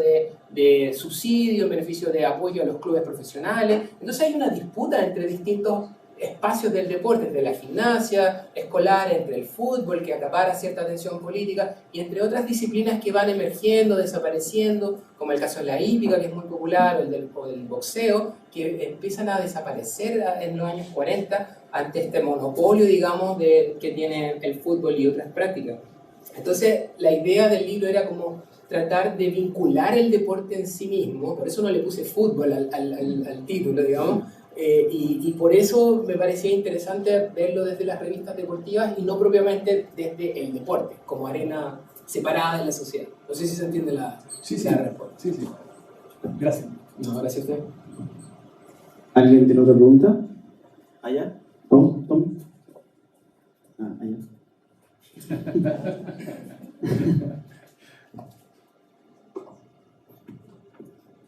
de subsidios, en beneficio de apoyo a los clubes profesionales. Entonces hay una disputa entre distintos espacios del deporte, entre la gimnasia escolar, entre el fútbol, que acapara cierta atención política, y entre otras disciplinas que van emergiendo, desapareciendo, como el caso de la hípica, que es muy popular, o el del boxeo, que empiezan a desaparecer en los años 40 ante este monopolio, digamos, que tiene el fútbol y otras prácticas. Entonces, la idea del libro era como tratar de vincular el deporte en sí mismo, por eso no le puse fútbol al título, digamos, y por eso me parecía interesante verlo desde las revistas deportivas y no propiamente desde el deporte, como arena separada de la sociedad. No sé si se entiende la respuesta. Sí. Gracias. No, gracias a usted. ¿Alguien tiene otra pregunta? ¿Allá? Tom. Allá.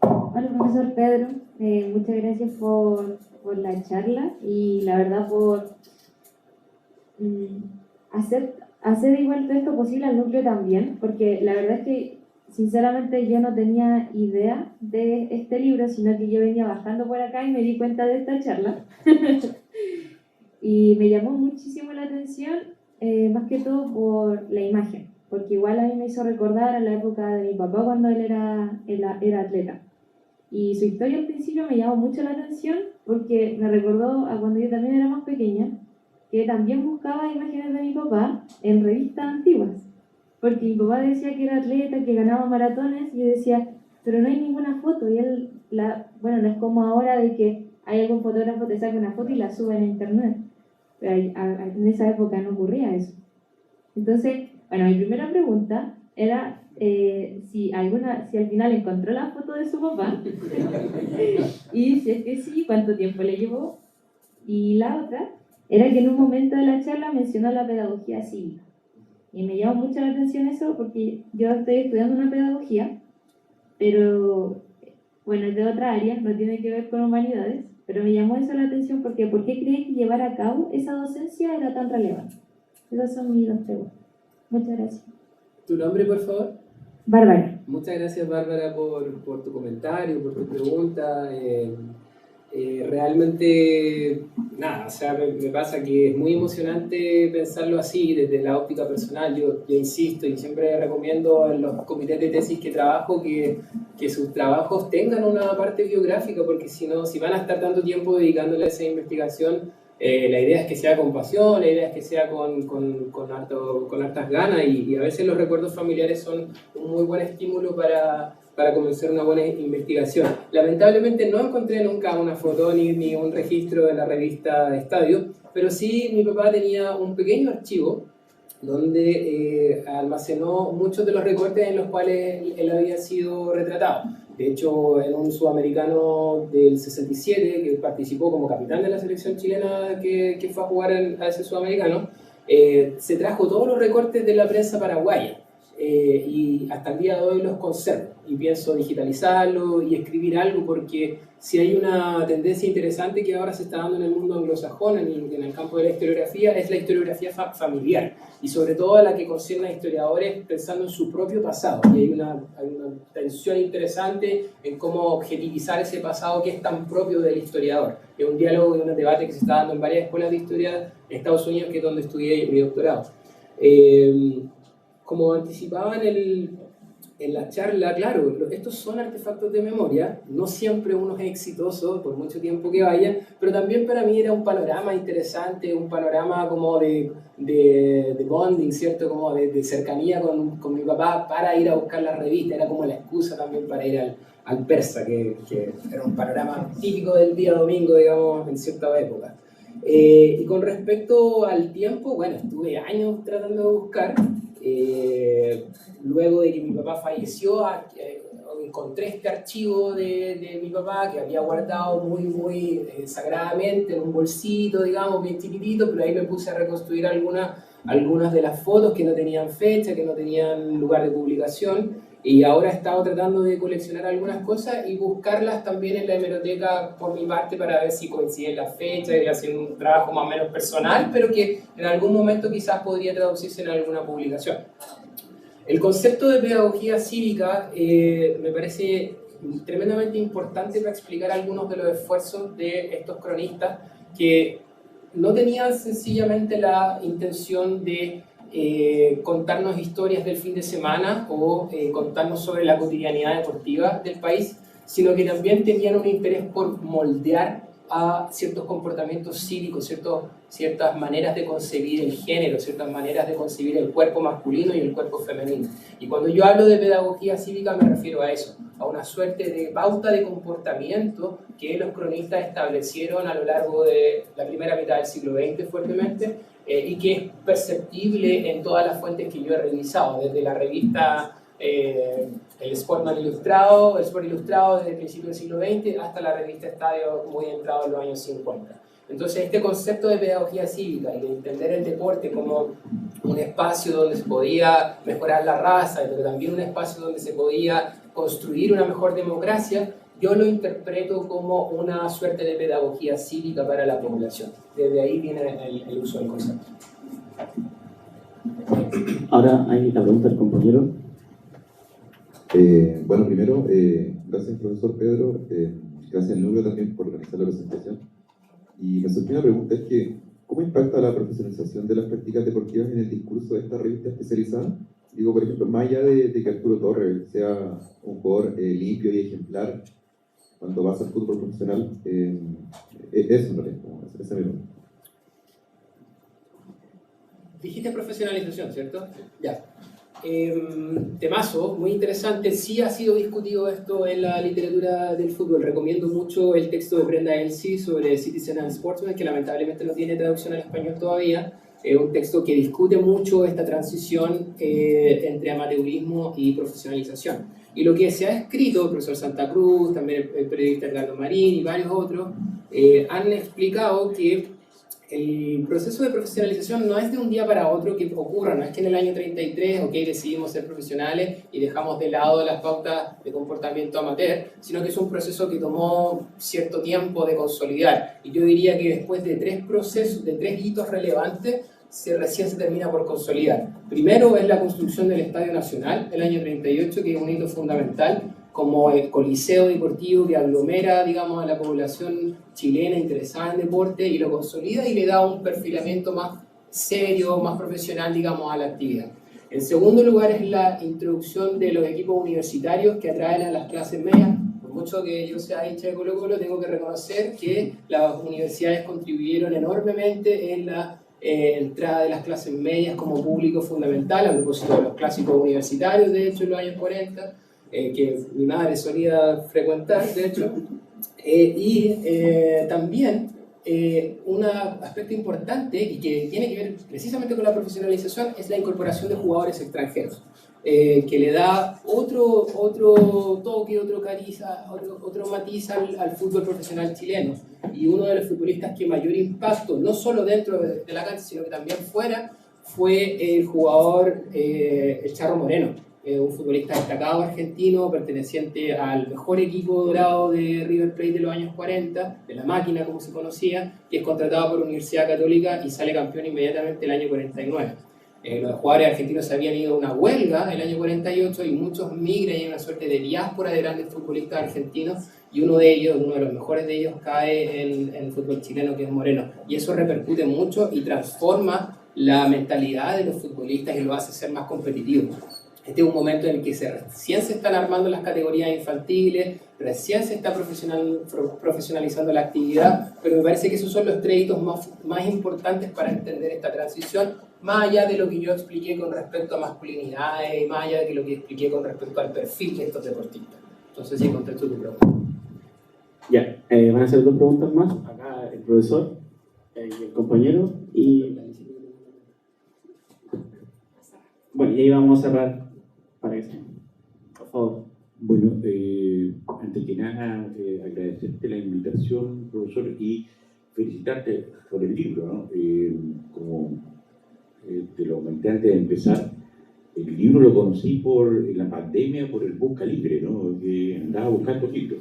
Hola, profesor Pedro. Muchas gracias por la charla y la verdad por hacer igual todo esto posible al núcleo también, porque la verdad es que sinceramente yo no tenía idea de este libro, sino que yo venía bajando por acá y me di cuenta de esta charla. Y me llamó muchísimo la atención, más que todo por la imagen, porque igual a mí me hizo recordar a la época de mi papá cuando él era atleta. Y su historia al principio me llamó mucho la atención porque me recordó a cuando yo también era más pequeña, que también buscaba imágenes de mi papá en revistas antiguas. Porque mi papá decía que era atleta, que ganaba maratones, y yo decía, pero no hay ninguna foto. Y él, bueno, no es como ahora de que hay algún fotógrafo que te saca una foto y la sube en internet. Pero en esa época no ocurría eso. Entonces, bueno, mi primera pregunta era si al final encontró la foto de su papá y si es que sí, cuánto tiempo le llevó. Y la otra era que en un momento de la charla mencionó la pedagogía cívica. Y me llamó mucho la atención eso porque yo estoy estudiando una pedagogía, pero bueno, es de otra área, no tiene que ver con humanidades, pero me llamó eso la atención porque ¿por qué cree que llevar a cabo esa docencia era tan relevante? Esas son mis dos preguntas. Muchas gracias. ¿Tu nombre, por favor? Bárbara. Muchas gracias, Bárbara, por tu comentario, por tu pregunta. Realmente, nada, o sea, me pasa que es muy emocionante pensarlo así, desde la óptica personal. Yo insisto y siempre recomiendo en los comités de tesis que trabajo que sus trabajos tengan una parte biográfica, porque si no, si van a estar tanto tiempo dedicándole a esa investigación, la idea es que sea con pasión, la idea es que sea con hartas ganas, y a veces los recuerdos familiares son un muy buen estímulo para comenzar una buena investigación. Lamentablemente no encontré nunca una foto ni un registro de la revista Estadio, pero sí mi papá tenía un pequeño archivo donde almacenó muchos de los recortes en los cuales él había sido retratado. De hecho, en un sudamericano del 67, que participó como capitán de la selección chilena que fue a jugar a ese sudamericano, se trajo todos los recortes de la prensa paraguaya. Y hasta el día de hoy los conservo y pienso digitalizarlo y escribir algo, porque si hay una tendencia interesante que ahora se está dando en el mundo anglosajón, en el campo de la historiografía, es la historiografía familiar, y sobre todo la que concierne a historiadores pensando en su propio pasado, y hay una tensión interesante en cómo objetivizar ese pasado que es tan propio del historiador. Es un diálogo y un debate que se está dando en varias escuelas de historia de Estados Unidos, que es donde estudié mi doctorado. Como anticipaba en la charla, claro, estos son artefactos de memoria, no siempre uno es exitoso por mucho tiempo que vayan, pero también para mí era un panorama interesante, un panorama como de bonding, ¿cierto? Como de cercanía con mi papá para ir a buscar la revista, era como la excusa también para ir al Persa, que era un panorama típico del día domingo, digamos, en cierta época. Y con respecto al tiempo, bueno, estuve años tratando de buscar. Luego de que mi papá falleció, encontré este archivo de mi papá que había guardado muy sagradamente en un bolsito, digamos, bien chiquitito, pero ahí me puse a reconstruir algunas de las fotos que no tenían fecha, que no tenían lugar de publicación, y ahora he estado tratando de coleccionar algunas cosas y buscarlas también en la hemeroteca por mi parte para ver si coinciden las fechas, y hacer un trabajo más o menos personal, pero que en algún momento quizás podría traducirse en alguna publicación. El concepto de pedagogía cívica me parece tremendamente importante para explicar algunos de los esfuerzos de estos cronistas que no tenían sencillamente la intención de contarnos historias del fin de semana o contarnos sobre la cotidianidad deportiva del país, sino que también tenían un interés por moldear a ciertos comportamientos cívicos, ciertas maneras de concebir el género, ciertas maneras de concebir el cuerpo masculino y el cuerpo femenino. Y cuando yo hablo de pedagogía cívica me refiero a eso, a una suerte de pauta de comportamiento que los cronistas establecieron a lo largo de la primera mitad del siglo XX fuertemente, y que es perceptible en todas las fuentes que yo he revisado, desde la revista el Sport Ilustrado desde el principio del siglo XX hasta la revista Estadio muy entrado en los años 50. Entonces, este concepto de pedagogía cívica y de entender el deporte como un espacio donde se podía mejorar la raza, pero también un espacio donde se podía construir una mejor democracia, yo lo interpreto como una suerte de pedagogía cívica para la población. Desde ahí viene el uso del concepto. Ahora hay la pregunta del compañero. Bueno, primero, gracias profesor Pedro, gracias Nubio también por organizar la presentación. Y mi segunda pregunta es que, ¿cómo impacta la profesionalización de las prácticas deportivas en el discurso de esta revista especializada? Digo, por ejemplo, más allá de que Arturo Torres sea un jugador limpio y ejemplar cuando vas al fútbol profesional, eso en realidad, esa es mi pregunta. Dijiste profesionalización, ¿cierto? Ya. Temazo, muy interesante. Sí ha sido discutido esto en la literatura del fútbol. Recomiendo mucho el texto de Brenda Elsie sobre Citizen and Sportsman, que lamentablemente no tiene traducción al español todavía. Es un texto que discute mucho esta transición entre amateurismo y profesionalización. Y lo que se ha escrito, el profesor Santa Cruz, también el periodista Edgardo Marín y varios otros, han explicado que el proceso de profesionalización no es de un día para otro que ocurra, no es que en el año 33, ok, decidimos ser profesionales y dejamos de lado las pautas de comportamiento amateur, sino que es un proceso que tomó cierto tiempo de consolidar. Y yo diría que después de tres hitos relevantes, recién se termina por consolidar. Primero es la construcción del Estadio Nacional, el año 38, que es un hito fundamental, como el coliseo deportivo que aglomera, digamos, a la población chilena interesada en deporte y lo consolida y le da un perfilamiento más serio, más profesional, digamos, a la actividad. En segundo lugar es la introducción de los equipos universitarios que atraen a las clases medias. Por mucho que yo sea hincha de Colo-Colo, tengo que reconocer que las universidades contribuyeron enormemente en la entrada de las clases medias como público fundamental, a propósito de los clásicos universitarios, de hecho, en los años 40, que mi madre solía frecuentar, de hecho, también un aspecto importante y que tiene que ver precisamente con la profesionalización es la incorporación de jugadores extranjeros, que le da otro toque, otro cariz, otro matiz al fútbol profesional chileno. Y uno de los futbolistas que mayor impacto, no solo dentro de la cancha, sino que también fuera, fue el jugador el Charro Moreno. Un futbolista destacado argentino, perteneciente al mejor equipo dorado de River Plate de los años 40, de la máquina como se conocía, que es contratado por la Universidad Católica y sale campeón inmediatamente el año 49. Los jugadores argentinos se habían ido a una huelga el año 48 y muchos migran y hay una suerte de diáspora de grandes futbolistas argentinos y uno de ellos, uno de los mejores de ellos, cae en el fútbol chileno, que es Moreno. Y eso repercute mucho y transforma la mentalidad de los futbolistas y lo hace ser más competitivos. Este es un momento en el que recién se están armando las categorías infantiles, recién se está profesionalizando la actividad, pero me parece que esos son los tres hitos más importantes para entender esta transición, más allá de lo que yo expliqué con respecto a masculinidades, más allá de lo que expliqué con respecto al perfil de estos deportistas. Entonces, sí, contesto tu pregunta. Ya, van a hacer dos preguntas más. Acá el profesor, el compañero y... Bueno, y ahí vamos a cerrar. Para que sea. Por favor. Bueno, antes que nada, agradecerte la invitación, profesor, y felicitarte por el libro, ¿no? Como te lo comenté antes de empezar, el libro lo conocí en la pandemia por el Busca Libre, ¿no? Que andaba buscando libros.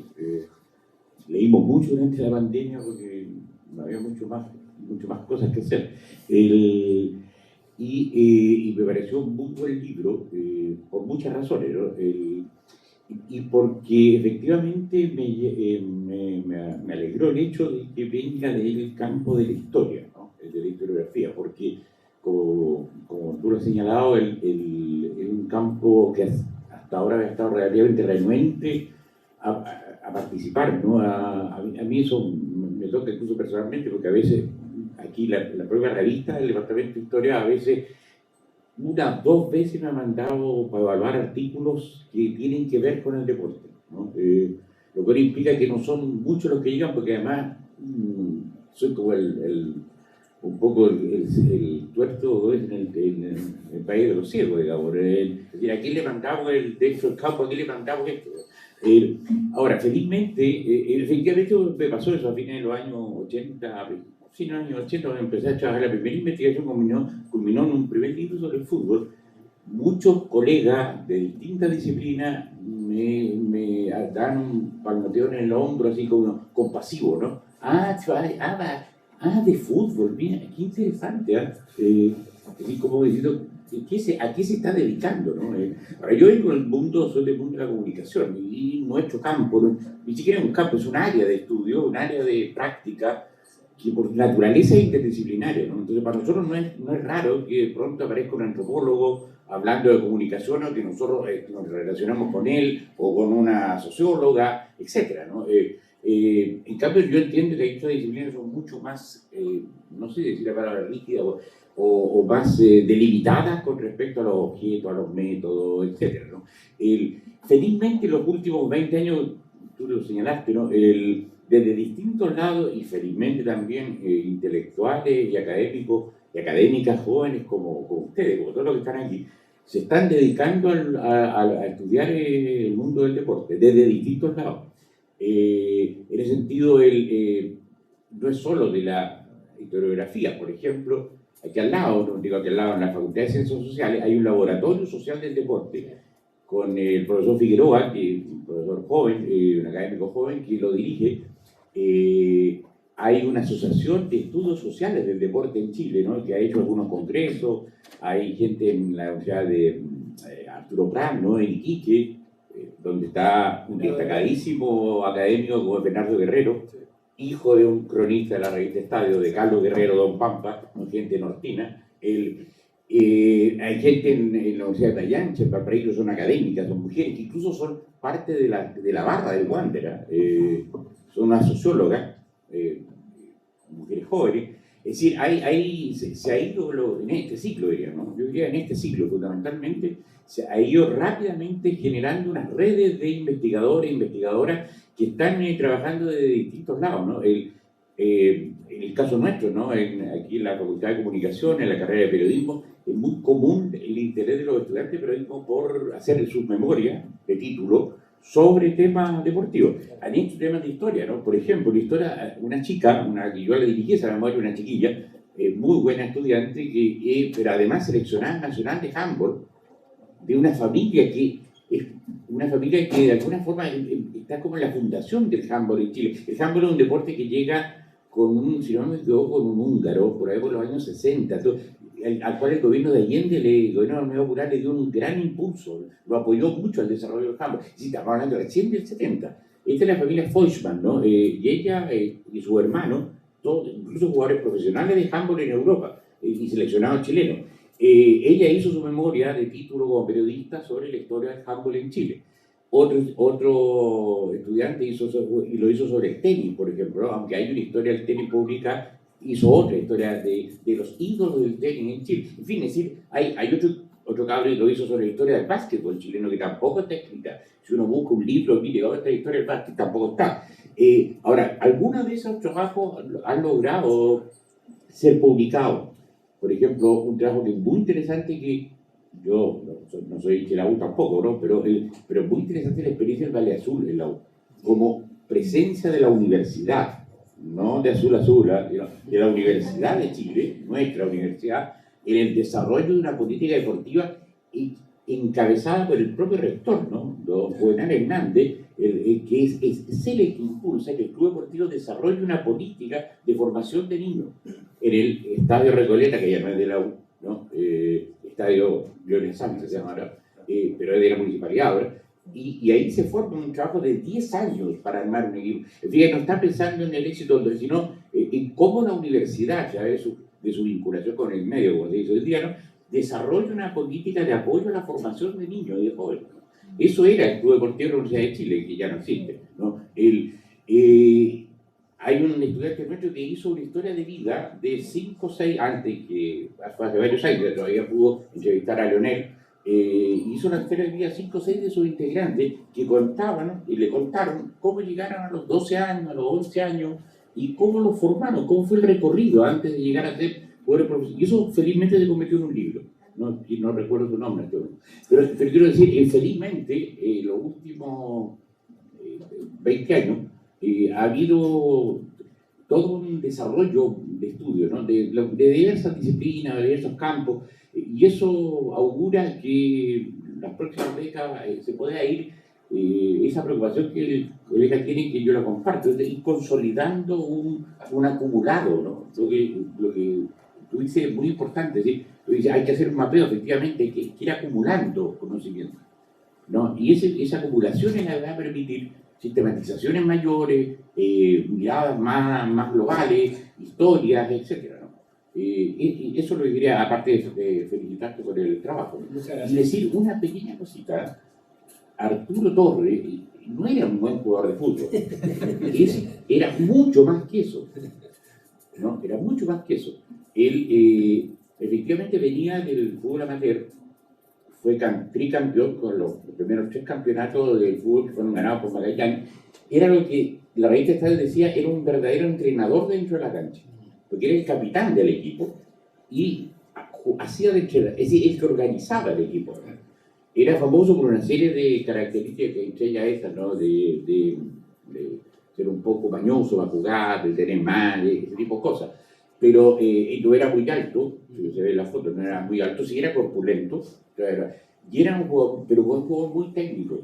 Leímos mucho durante la pandemia porque no había mucho más cosas que hacer. Y me pareció un muy buen libro por muchas razones, ¿no? Y porque efectivamente me alegró el hecho de que venga del campo de la historia, ¿no? De la historiografía, porque como tú lo has señalado, es un campo que hasta ahora había estado relativamente renuente a participar, ¿no? A mí eso me toca incluso personalmente, porque a veces aquí la propia revista del Departamento de Historia a veces, dos veces me ha mandado para evaluar artículos que tienen que ver con el deporte, ¿no? Lo cual implica que no son muchos los que llegan, porque además soy como un poco el tuerto en el país de los ciegos, digamos. Es decir, aquí le mandamos dentro del campo, aquí le mandamos esto. Ahora, felizmente, efectivamente me pasó eso a fines de los años 80, sí, en los años 80, cuando empecé a trabajar, la primera investigación culminó en un primer libro sobre el fútbol. Muchos colegas de distintas disciplinas me dan un palmoteo en el hombro, así como compasivo, ¿no? De fútbol, mira, qué interesante, así como diciendo, ¿a qué se está dedicando, no? Ahora, yo vengo del mundo, soy del mundo de la comunicación, y nuestro campo, ni siquiera es un campo, es un área de estudio, un área de práctica, que por naturaleza es interdisciplinaria, ¿no? Entonces, para nosotros no es raro que de pronto aparezca un antropólogo hablando de comunicación, o que nosotros nos relacionamos con él, o con una socióloga, etcétera, ¿no? En cambio, yo entiendo que estas disciplinas son mucho más, no sé decir la palabra rígida, o más delimitadas con respecto a los objetos, a los métodos, etcétera, ¿no? Felizmente, en los últimos 20 años, tú lo señalaste, ¿no? Desde distintos lados, y felizmente también intelectuales y académicos y académicas jóvenes como ustedes, como todos los que están aquí, se están dedicando a estudiar el mundo del deporte, desde distintos lados. En ese sentido, no es solo de la historiografía, por ejemplo, aquí al lado, no digo aquí al lado, en la Facultad de Ciencias Sociales, hay un laboratorio social del deporte, con el profesor Figueroa, que es un profesor joven, un académico joven, que lo dirige. Hay una asociación de estudios sociales del deporte en Chile, ¿no? Que ha hecho algunos congresos. Hay gente en la Universidad de Arturo Prat, ¿no? En Iquique, donde está un destacadísimo académico como Bernardo Guerrero, hijo de un cronista de la revista Estadio, de Carlos Guerrero Don Pampa, gente nortina. Hay gente en la Universidad de Tayancha, en Valparaíso, son académicas, son mujeres que incluso son parte de la barra del Wander, son unas sociólogas, mujeres jóvenes. Es decir, se ha ido en este ciclo, diría, ¿no? Yo diría en este ciclo fundamentalmente, se ha ido rápidamente generando unas redes de investigadores e investigadoras que están trabajando desde distintos lados, ¿no? En el caso nuestro, ¿no? Aquí en la Facultad de Comunicación, en la carrera de periodismo, es muy común el interés de los estudiantes de periodismo por hacer sus memorias de título sobre temas deportivos. Han hecho temas de historia, ¿no? Por ejemplo, la historia, una chica, que yo le dirigí esa memoria, una chiquilla, muy buena estudiante, pero además seleccionada nacional de handball, de una familia que es una familia que de alguna forma está como en la fundación del handball en Chile. El handball es un deporte que llega si no me equivoco, con un húngaro, por ahí por los años 60, al cual el gobierno de Allende, el gobierno de la Unidad Popular, le dio un gran impulso, lo apoyó mucho al desarrollo del handball. Sí, estamos hablando recién del 70. Esta es la familia Feuchmann, ¿no? Y ella y su hermano, todos, incluso jugadores profesionales de handball en Europa y seleccionados chilenos. Ella hizo su memoria de título como periodista sobre la historia del handball en Chile. Otro estudiante lo hizo sobre el tenis, por ejemplo, ¿no? Aunque hay una historia del tenis pública, hizo otra historia de los ídolos del tenis en Chile. En fin, es decir, hay otro cabrón que lo hizo sobre la historia del básquetbol chileno, que tampoco está escrita. Si uno busca un libro, mire, esta historia del básquet tampoco está. Ahora, algunos de esos trabajos han logrado ser publicados. Por ejemplo, un trabajo que es muy interesante, que yo no soy de la U tampoco, ¿no? Pero muy interesante la experiencia del Valle Azul en la U, como presencia de la universidad, no de Azul Azul, de la Universidad de Chile, nuestra universidad, en el desarrollo de una política deportiva encabezada por el propio rector, ¿no? Don Juvenal Hernández, que es el que impulsa que el Club Deportivo desarrolle una política de formación de niños en el Estadio Recoleta, que ya no es de la U, ¿no? Estadio Leonel Sánchez se llama ahora, pero es de la municipalidad ahora, y ahí se forma un trabajo de 10 años para armar un equipo. Fíjate, no está pensando en el éxito, sino en cómo la universidad, a través de su vinculación con el medio, como se dice hoy día, ¿no? Desarrolla una política de apoyo a la formación de niños y de jóvenes. Eso era el Club Deportivo de la Universidad de Chile, que ya no existe, ¿no? Hay un estudiante nuestro que hizo una historia de vida de 5 o 6, antes que hace varios años, todavía pudo entrevistar a Leonel, hizo una historia de vida 5 o 6 de sus integrantes que contaban y le contaron cómo llegaron a los 12 años, a los 11 años, y cómo los formaron, cómo fue el recorrido antes de llegar a ser jugadores profesionales. Y eso felizmente se convirtió en un libro. No recuerdo su nombre, pero quiero decir, felizmente, los últimos 20 años, ha habido todo un desarrollo de estudio, ¿no? de diversas disciplinas, de diversos campos, y eso augura que las próximas décadas se pueda ir esa preocupación que el colega tiene, que yo la comparto, es de ir consolidando un acumulado, ¿no? Lo que tú dices es muy importante, ¿sí? Tú dices, hay que hacer un mapeo, efectivamente, hay que ir acumulando conocimiento, ¿no? Y esa acumulación es la que va a permitir sistematizaciones mayores, miradas más globales, historias, etc., ¿no? Y eso lo diría, aparte de felicitarte por el trabajo, ¿no? Y decir una pequeña cosita. Arturo Torres no era un buen jugador de fútbol, era mucho más que eso, ¿no? Era mucho más que eso. Él efectivamente venía del fútbol amateur, fue tricampeón con los primeros 3 campeonatos del fútbol que fueron ganados por Magallanes. Era lo que la revista Estadio decía, era un verdadero entrenador dentro de la cancha, porque era el capitán del equipo y hacía de izquierda, es decir, el que organizaba el equipo. Era famoso por una serie de características que entre ellas estas, ¿no? De ser un poco mañoso para jugar, de tener mal, ese tipo de cosas. Pero no era muy alto, si se ve en la foto, no era muy alto, sí era corpulento, y era un jugador, pero un jugador muy técnico.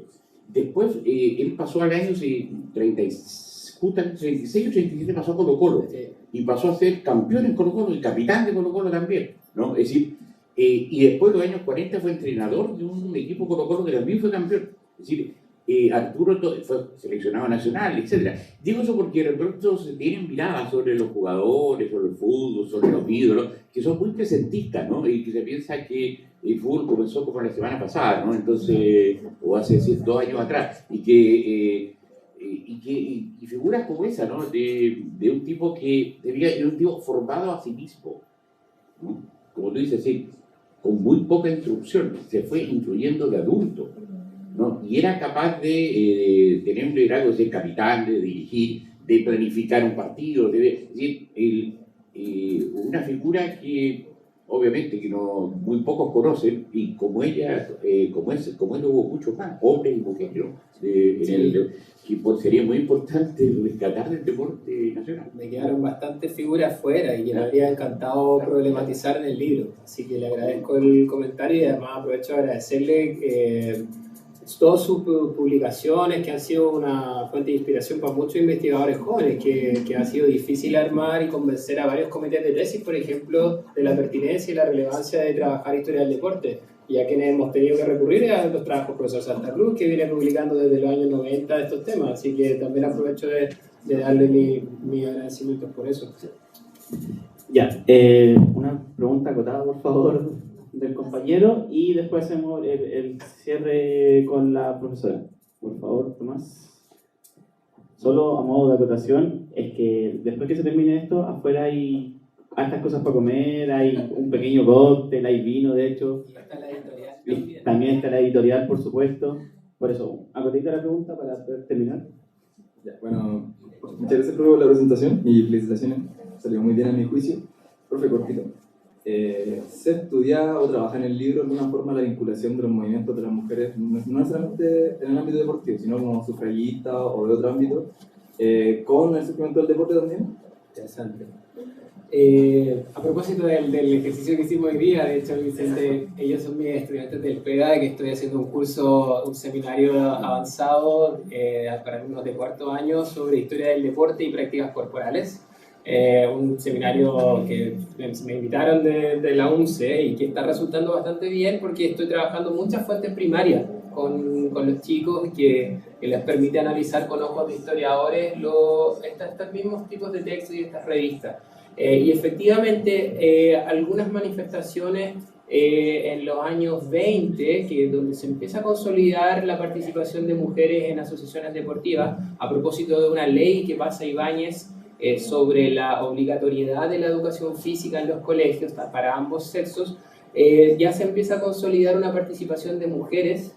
Después, él pasó al año 36 o 37, pasó a Colo-Colo, y pasó a ser campeón en Colo-Colo, y capitán de Colo-Colo también, ¿no? Es decir, y después de los años 40 fue entrenador de un equipo Colo-Colo que también fue campeón. Es decir, Arturo fue seleccionado nacional, etc. Digo eso porque de pronto se tienen miradas sobre los jugadores, sobre el fútbol, sobre los ídolos, que son muy presentistas, ¿no? Y que se piensa que el fútbol comenzó como la semana pasada, ¿no? Entonces, o hace 2 años atrás, y figuras como esa, ¿no? De un tipo de un tipo formado a sí mismo, ¿no? Como tú dices, sí, con muy poca instrucción, se fue instruyendo de adulto, ¿no? Y era capaz de tener un liderazgo, de ser capitán, de dirigir, de planificar un partido, es decir, una figura que obviamente que muy pocos conocen, y como ella, como él hubo muchos más, hombres y mujeres, ¿no? Que sería muy importante rescatar del deporte nacional. Me quedaron bastantes figuras fuera y que me habría encantado problematizar en el libro, así que le agradezco el comentario y además aprovecho de agradecerle todas sus publicaciones, que han sido una fuente de inspiración para muchos investigadores jóvenes, que ha sido difícil armar y convencer a varios comités de tesis, por ejemplo, de la pertinencia y la relevancia de trabajar historia del deporte, y a quienes hemos tenido que recurrir a los trabajos del profesor Santa Cruz, que viene publicando desde los años 90 estos temas, así que también aprovecho de darle mi agradecimiento por eso. Ya, una pregunta acotada, por favor, del compañero, y después hacemos el cierre con la profesora. Por favor, Tomás. Solo a modo de acotación, es que después que se termine esto, afuera hay estas cosas para comer, hay un pequeño cóctel, hay vino, de hecho. Y está la editorial. También está la editorial, por supuesto. Por eso, acotita la pregunta para poder terminar. Ya, bueno, muchas gracias, profe, por la presentación y felicitaciones. Salió muy bien a mi juicio. Profe, cortito. ¿Se estudia o trabaja en el libro de alguna forma la vinculación de los movimientos de las mujeres, no necesariamente en el ámbito deportivo, sino como sufragistas o de otro ámbito, con el suplemento del deporte también? Interesante. A propósito del ejercicio que hicimos hoy día, de hecho, Vicente, ellos son mis estudiantes del PEDA, que estoy haciendo un seminario avanzado para alumnos de 4º año sobre historia del deporte y prácticas corporales. Un seminario que me invitaron de la UNCE y que está resultando bastante bien porque estoy trabajando muchas fuentes primarias con los chicos que les permite analizar con ojos de historiadores estos mismos tipos de textos y estas revistas. Y efectivamente algunas manifestaciones en los años 20, donde se empieza a consolidar la participación de mujeres en asociaciones deportivas, a propósito de una ley que pasa Ibáñez sobre la obligatoriedad de la educación física en los colegios para ambos sexos, ya se empieza a consolidar una participación de mujeres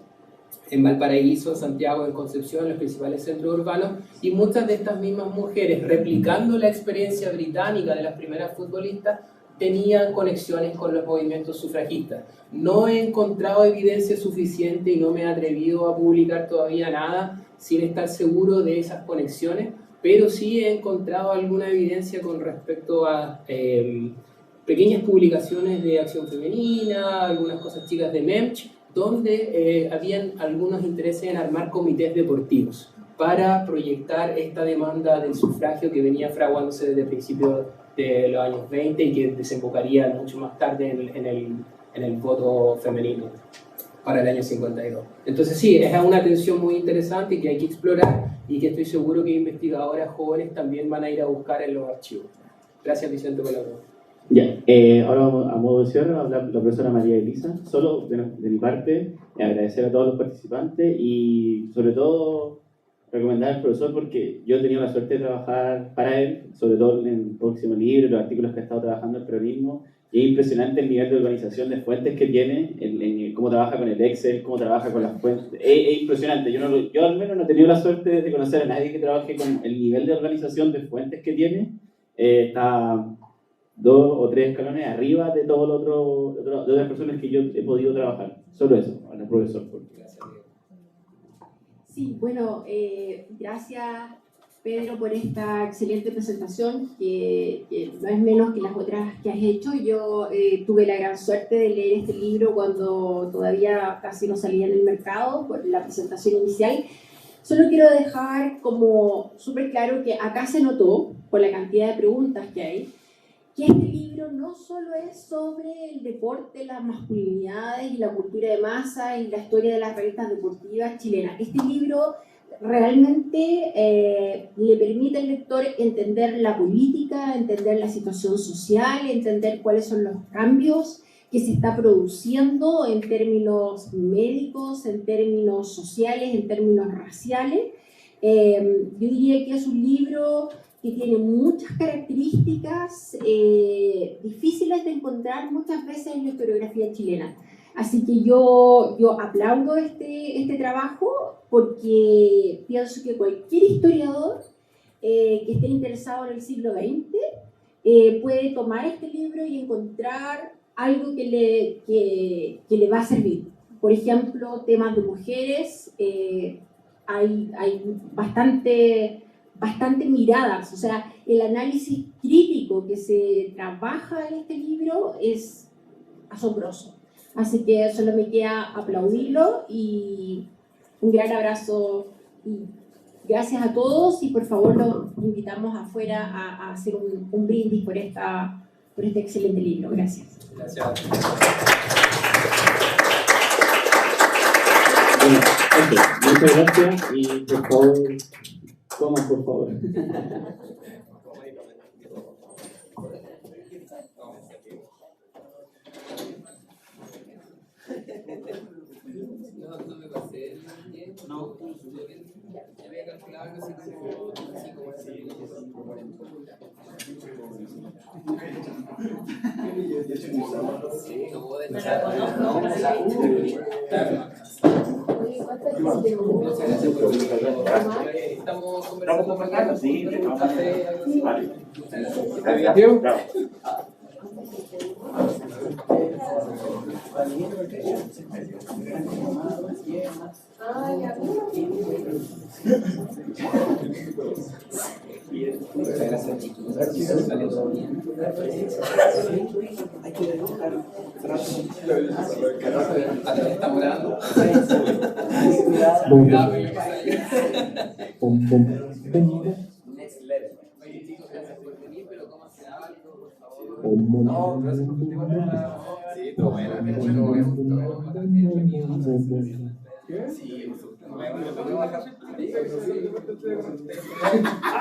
en Valparaíso, en Santiago, en Concepción, en los principales centros urbanos, y muchas de estas mismas mujeres, replicando la experiencia británica de las primeras futbolistas, tenían conexiones con los movimientos sufragistas. No he encontrado evidencia suficiente y no me he atrevido a publicar todavía nada sin estar seguro de esas conexiones, pero sí he encontrado alguna evidencia con respecto a pequeñas publicaciones de acción femenina, algunas cosas chicas de MEMCH, donde habían algunos intereses en armar comités deportivos para proyectar esta demanda del sufragio que venía fraguándose desde principios de los años 20 y que desembocaría mucho más tarde en el voto femenino para el año 52. Entonces sí, es una tensión muy interesante que hay que explorar y que estoy seguro que investigadoras jóvenes también van a ir a buscar en los archivos. Gracias, Vicente, por la pregunta. Ya, ahora vamos a modo de cierre, va a hablar la profesora María Elisa. Solo de mi parte, agradecer a todos los participantes y sobre todo recomendar al profesor porque yo he tenido la suerte de trabajar para él, sobre todo en el próximo libro, los artículos que ha estado trabajando el peronismo, y es impresionante el nivel de organización de fuentes que tiene, en cómo trabaja con el Excel, cómo trabaja con las fuentes. Es impresionante. Yo al menos no he tenido la suerte de conocer a nadie que trabaje con el nivel de organización de fuentes que tiene. Está 2 o 3 escalones arriba de todo de otras personas que yo he podido trabajar. Solo eso, al profesor. Gracias. Sí, bueno, gracias Pedro por esta excelente presentación que no es menos que las otras que has hecho. Yo tuve la gran suerte de leer este libro cuando todavía casi no salía en el mercado por la presentación inicial. Solo quiero dejar como súper claro que acá se notó, por la cantidad de preguntas que hay, que este libro no solo es sobre el deporte, las masculinidades y la cultura de masa y la historia de las revistas deportivas chilenas. Este libro realmente le permite al lector entender la política, entender la situación social, entender cuáles son los cambios que se está produciendo en términos médicos, en términos sociales, en términos raciales. Yo diría que es un libro que tiene muchas características difíciles de encontrar muchas veces en la historiografía chilena. Así que yo aplaudo este trabajo porque pienso que cualquier historiador que esté interesado en el siglo XX puede tomar este libro y encontrar algo que le va a servir. Por ejemplo, temas de mujeres, hay bastante miradas, o sea, el análisis crítico que se trabaja en este libro es asombroso. Así que solo me queda aplaudirlo y un gran abrazo y gracias a todos y por favor los invitamos afuera a hacer un brindis por este excelente libro. Gracias. Gracias. Muchas gracias y por favor, coman por favor. No me pasé el tiempo. No. Ya había calculado algo así como estamos conversando. Sí, Muchas gracias, chicos. Salió todo bien. Hay que dejar. Estamos grabando. Next level. Oye, chicos, gracias por venir, pero ¿cómo se da algo, por favor? No, gracias por tu sí, todo bueno. Sí, me bajar.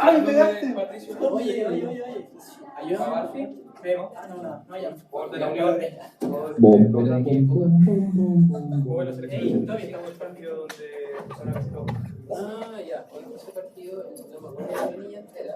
¡Ay, pegaste! Oye. Ayúdame, Barfi. No, ya. Por de la unión. Bueno, selección. Todavía estamos en el partido donde... Ah, ya. Con ese partido, no me acuerdo de la niña entera.